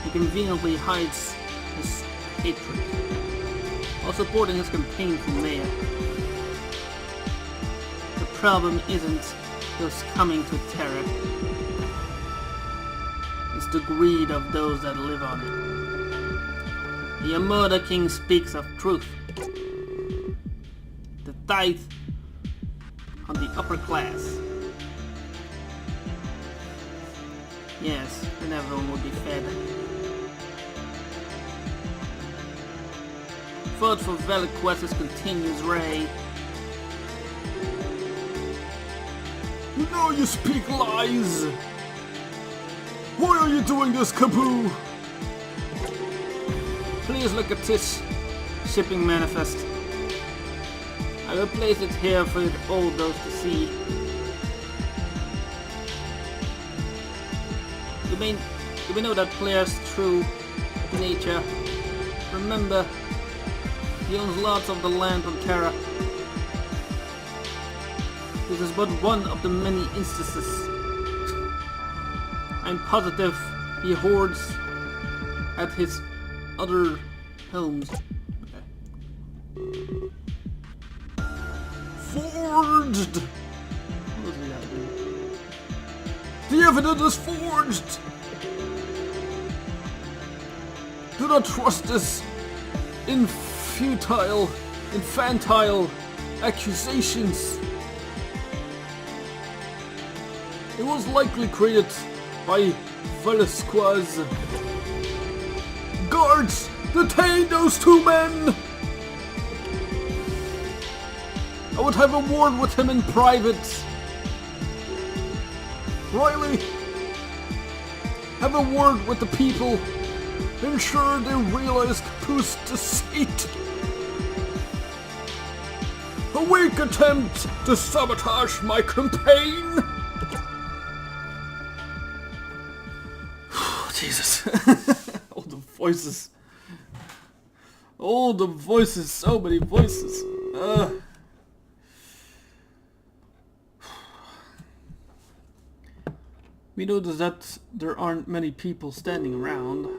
He conveniently hides his hatred while supporting his campaign for mayor. The problem isn't those coming to Terra. It's the greed of those that live on it. The Amurda King speaks of truth. The tithe on the upper class. Yes, and everyone will be fed. Vote for Veliquestus continues, Ray. You know you speak lies! Why are you doing this, Kaboo? Please look at this shipping manifest. I will place it here for all those to see. You may know that Blair's true nature. Remember, he owns lots of the land on Terra. This is but one of the many instances. I'm positive he hoards at his other homes. Okay. Forged! What does that do? The evidence is forged! Do not trust this infantile accusations. was likely created by Velasquez. Guards, detain those two men! I would have a word with him in private. Riley, have a word with the people. Ensure they realize Capu's deceit. A weak attempt to sabotage my campaign. Jesus. All the voices. All the voices. So many voices. We notice that there aren't many people standing around.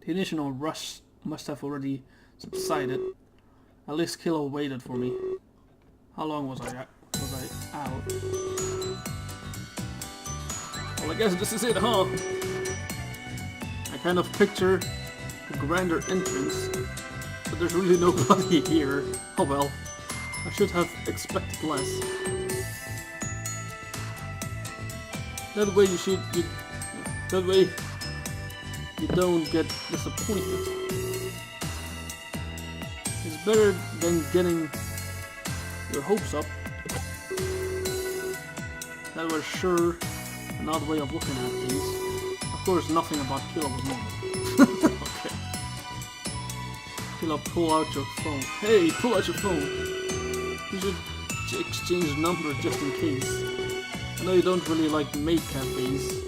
The initial rush must have already subsided. At least Kilo waited for me. How long was I out? Well, I guess this is it, huh? I kind of picture a grander entrance, but there's really nobody here. Oh well, I should have expected less. That way that way you don't get disappointed. It's better than getting your hopes up. That was sure an odd way of looking at things. Of course, nothing about Kilo was normal. Okay. Kilo, pull out your phone. Hey, pull out your phone. You should exchange numbers just in case. I know you don't really like maid cafes,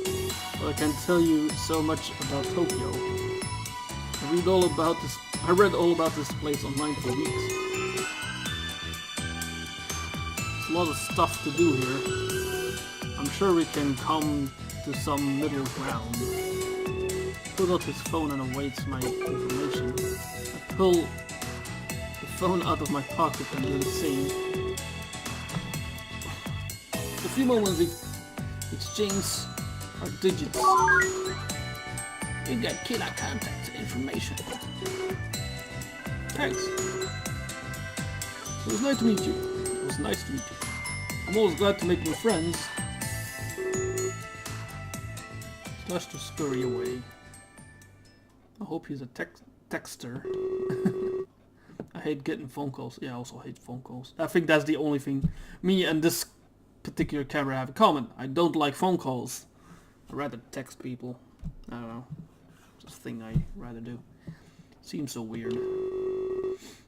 but I can tell you so much about Tokyo. I read all about this place online for weeks. There's a lot of stuff to do here. I'm sure we can come to some middle ground. Pull out his phone and awaits my information. I pull the phone out of my pocket and do the same. A few moments exchange our digits. You got killer contact information. Thanks. It was nice to meet you. It was nice to meet you. I'm always glad to make new friends. Slash to scurry away. I hope he's a texter. I hate getting phone calls. Yeah, I also hate phone calls. I think that's the only thing me and this particular camera have in common. I don't like phone calls. I'd rather text people. I don't know. It's a thing I rather do. Seems so weird.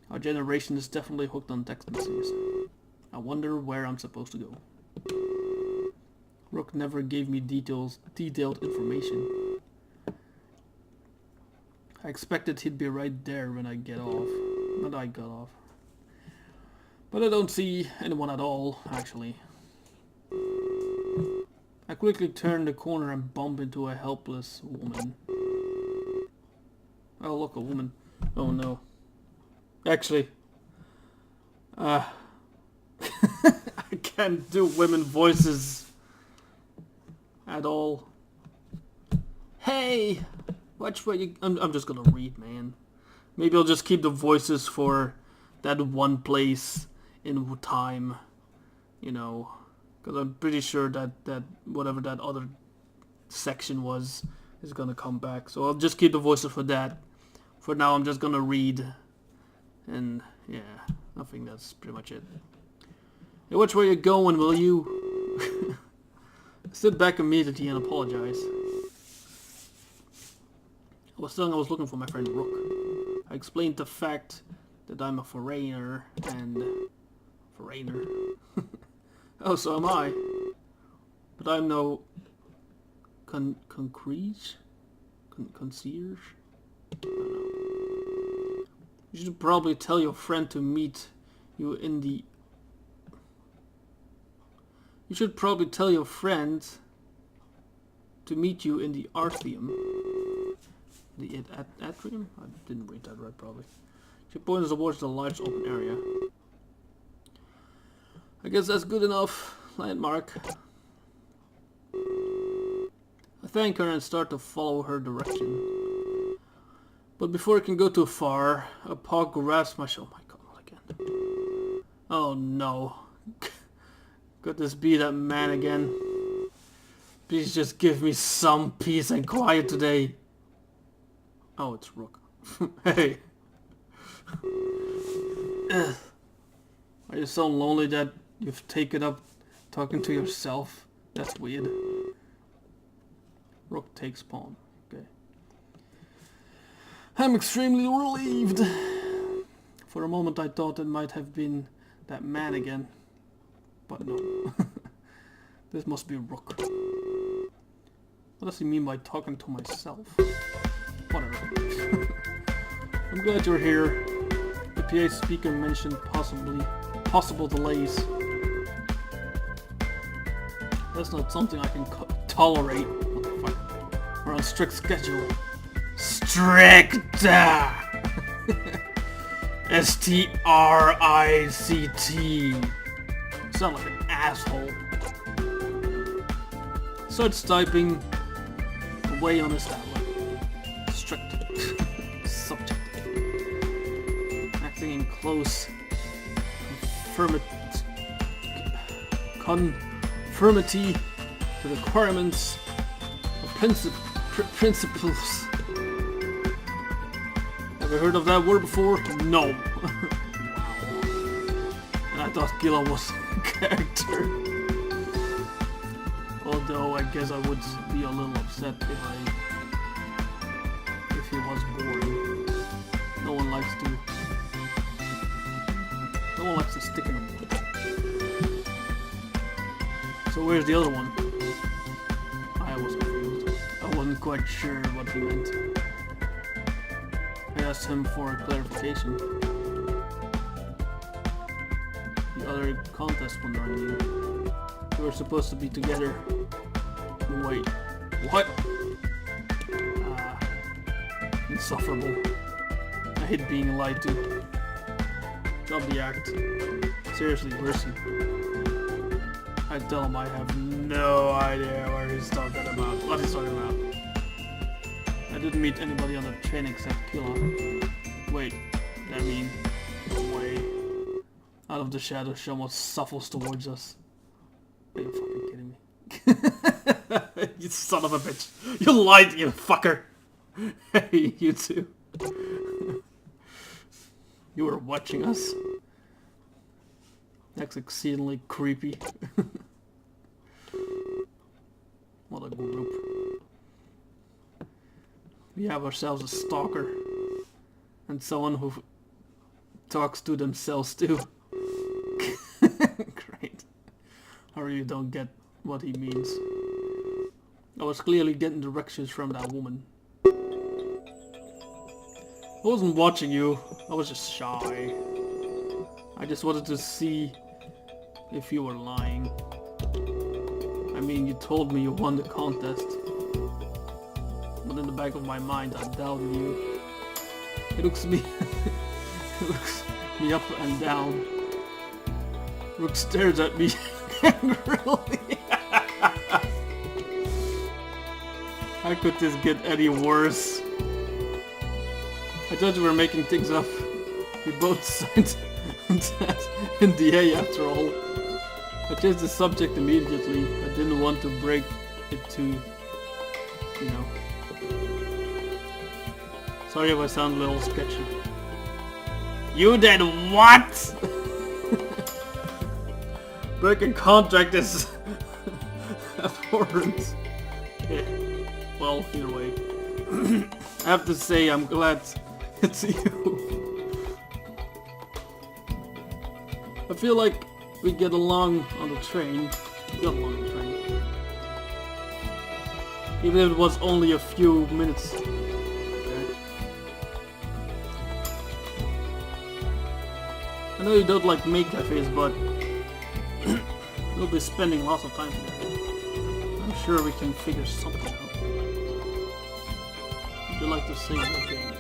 Our generation is definitely hooked on text messages. I wonder where I'm supposed to go. Rook never gave me detailed information. I expected he'd be right there when I got off. But I don't see anyone at all, actually. I quickly turn the corner and bump into a helpless woman. Oh look, a woman. Oh no. Actually, I can't do women voices at all. Hey! Watch where you... I'm just gonna read, man. Maybe I'll just keep the voices for that one place in time. You know. Because I'm pretty sure that whatever that other section was is gonna come back. So I'll just keep the voices for that. For now, I'm just gonna read. And yeah, I think that's pretty much it. Hey, watch where you're going, will you? Sit back immediately and apologize. I was looking for my friend Rook. I explained the fact that I'm a foreigner and... Foreigner? Oh, so am I. But I'm no... concierge? Concierge? I don't know. You should probably tell your friend to meet you in the... You should probably tell your friend to meet you in the Atrium. The Atrium? I didn't read that right, probably. She points towards the large open area. I guess that's good enough. Landmark. I thank her and start to follow her direction. But before I can go too far, a paw grabs my shoulder. Oh my god, not again. Oh no. Could this be that man again? Please just give me some peace and quiet today. Oh, it's Rook. Hey. Ugh. Are you so lonely that you've taken up talking to yourself? That's weird. Rook takes pawn. Okay. I'm extremely relieved. For a moment I thought it might have been that man again. But no. This must be Rook. What does he mean by talking to myself? Whatever. I'm glad you're here. The PA speaker mentioned possible delays. That's not something I can tolerate. What the fuck? We're on strict schedule. Strict! S-T-R-I-C-T. Sound like an asshole. Starts typing away on his tablet. Strict. Subject. Acting in close conformity to the requirements of principles. Have you heard of that word before? No. Wow. And I thought Gila was a character. Although I guess I would be a little upset if he was boring. No one likes to stick in a book. So where's the other one? I was confused. I wasn't quite sure what he meant. I asked him for a clarification. The other contest winner, I mean. We were supposed to be together. Wait, what? Insufferable. I hate being lied to. Drop the act. Seriously, Mercy. I tell him I have no idea what he's talking about. I didn't meet anybody on the train except Killa. Wait, that means no way. Out of the shadows, she almost shuffles towards us. Are you fucking kidding me? You son of a bitch. You lied, you fucker. Hey, you two. You were watching us. That's exceedingly creepy. What a group. We have ourselves a stalker. And someone who talks to themselves too. Great. Or you don't get what he means. I was clearly getting directions from that woman. I wasn't watching you. I was just shy. I just wanted to see if you were lying. I mean, you told me you won the contest. But in the back of my mind, I doubted you. It looks me up and down. Rook stares at me angrily. How could this get any worse? I thought you were making things up. We both signed that NDA after all. I changed the subject immediately. I didn't want to break it to, you know. Sorry if I sound a little sketchy. You did what? Breaking contract is abhorrent. Yeah. Well, either way. I have to say I'm glad it's you. I feel like we get along on the train. We got along on the train. Even if it was only a few minutes. Okay. I know you don't like maid cafes, but we'll be spending lots of time together. I'm sure we can figure something out. Would you like to say anything?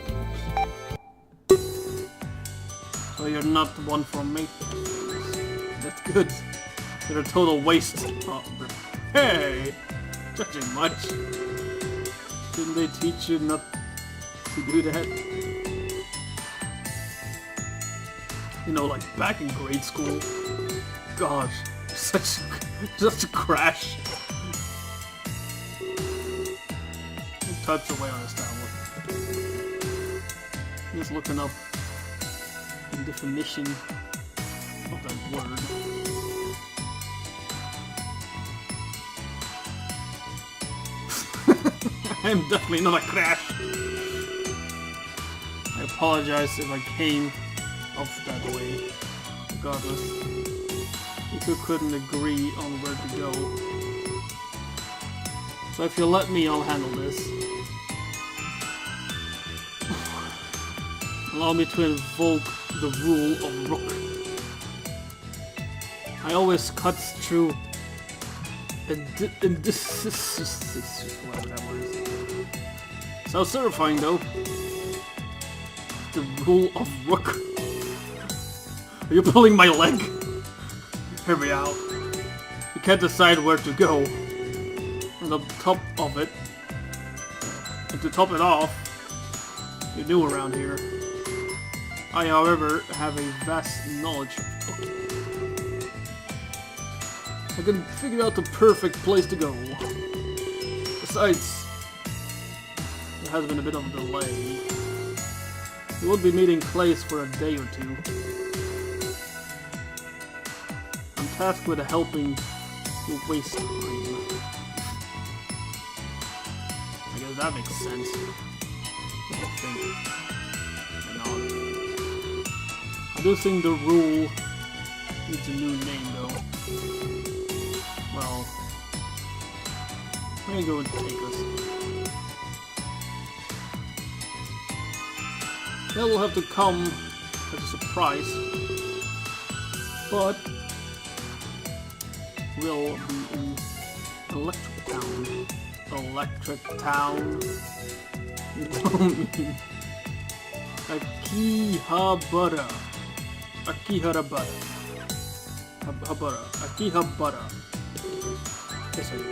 So you're not the one for me. That's good. You're a total waste. Oh, hey! Judging much. Didn't they teach you not to do that? You know, like back in grade school. Gosh, Such a crash. Touch away on his tablet. He's looking up the definition of that word. I'm definitely not a crash. I apologize if I came off that way. Regardless, you two couldn't agree on where to go. So if you'll let me, I'll handle this. Allow me to invoke the rule of Rook. I always cut through and this is whatever that word is. Sounds terrifying though. The rule of Rook. Are you pulling my leg? Hear me out. You can't decide where to go. And on top of it, and to top it off, you're new around here. I, however, have a vast knowledge of cooking. I can figure out the perfect place to go. Besides, there has been a bit of a delay. We won't be meeting Clays for a day or two. I'm tasked with helping you waste time. I guess that makes sense. I think. I do think the rule needs a new name though. Well, I'm gonna go and take us. That will have to come as a surprise, but we'll be in Electric Town. Electric Town? You don't mean Akihabara. Akihabara. Akihabara. Yes, I do.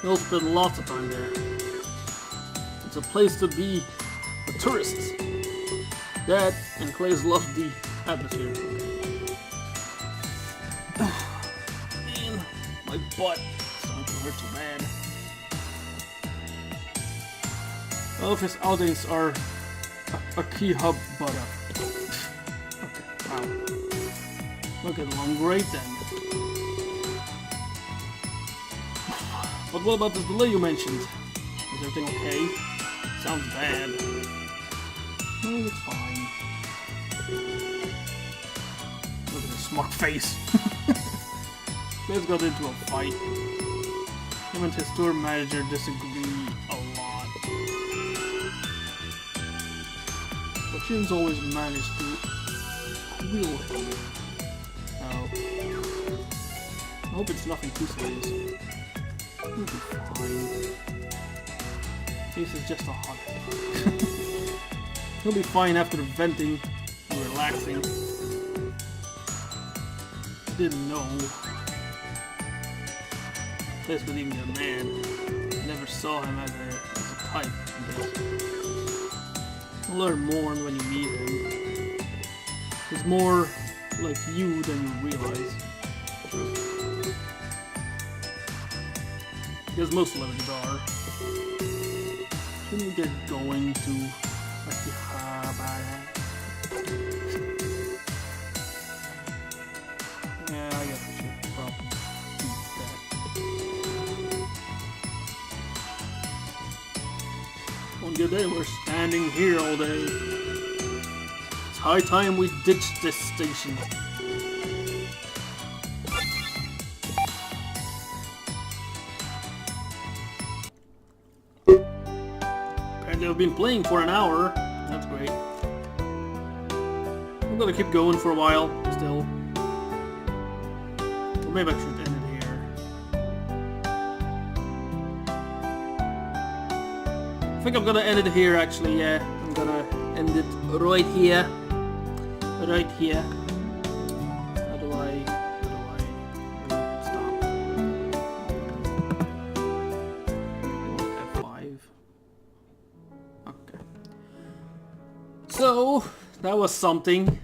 We'll spend lots of time there. It's a place to be a tourist. Dad and Clays love the atmosphere. Man, my butt. Starting to hurt too bad. All of his outings are Akihabara. Okay, wow. We're getting along great then. But what about this delay you mentioned? Is everything okay? Sounds bad. No, it's fine. Look at his smart face. Let's got into a fight. Him and his tour manager disagree a lot. But Jin's always managed to wheel him. Oh. I hope it's nothing too serious. He'll be fine. This is just a hot head. He'll be fine after venting and relaxing. Didn't know. This was even a man. Never saw him as a type. You'll learn more when you meet him. He's more like you than you realize. Because most celebrities are. Shouldn't we get going to Akihabara? Yeah, I guess we should probably do that. One good day, we're standing here all day. It's high time we ditch this station. I've been playing for an hour. That's great. I'm gonna keep going for a while, still. Or maybe I should end it here. I think I'm gonna end it here, actually, yeah. I'm gonna end it right here. Right here. How do I stop? F5. Okay. So, that was something.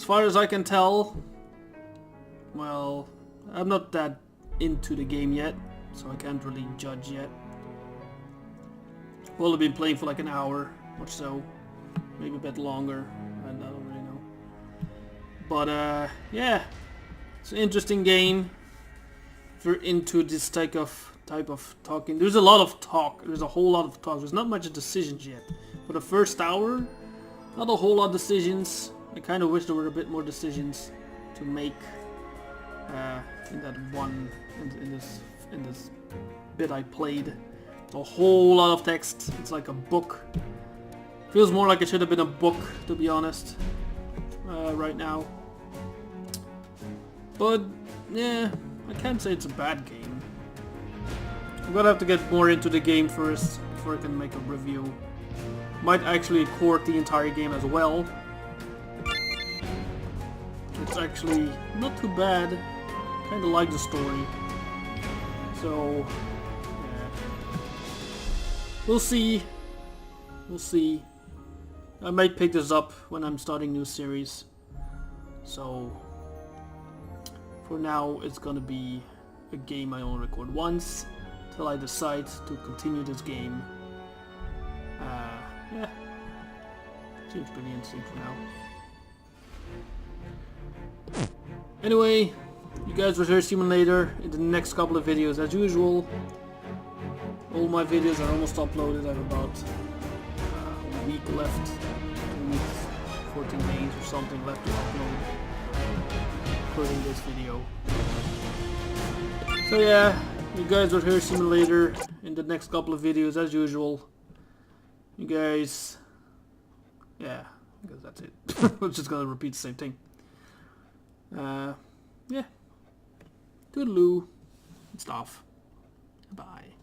far as I can tell, well, I'm not that into the game yet, so I can't really judge yet. I've only been playing for like an hour or so, maybe a bit longer, and I don't really know. But yeah, it's an interesting game. If you're into this type of talking, there's a lot of talk. There's a whole lot of talk. There's not much decisions yet. For the first hour, not a whole lot of decisions. I kind of wish there were a bit more decisions to make in that one in this bit I played. A whole lot of text. It's like a book. Feels more like it should have been a book, to be honest, right now. But yeah, I can't say it's a bad game. I'm gonna have to get more into the game first before I can make a review. Might actually record the entire game as well. It's actually not too bad. Kinda like the story. So yeah. We'll see. We'll see. I might pick this up when I'm starting new series. So for now it's gonna be a game I only record once till I decide to continue this game. Yeah. Seems pretty interesting for now. Anyway, you guys will hear Simon later in the next couple of videos as usual. All my videos are almost uploaded. I have about a week left. 2 weeks, 14 days or something left to upload, including this video. So yeah, you guys will hear Simon later in the next couple of videos as usual. You guys, yeah, I guess that's it. I'm just gonna repeat the same thing. Yeah. Toodaloo and stuff. Bye.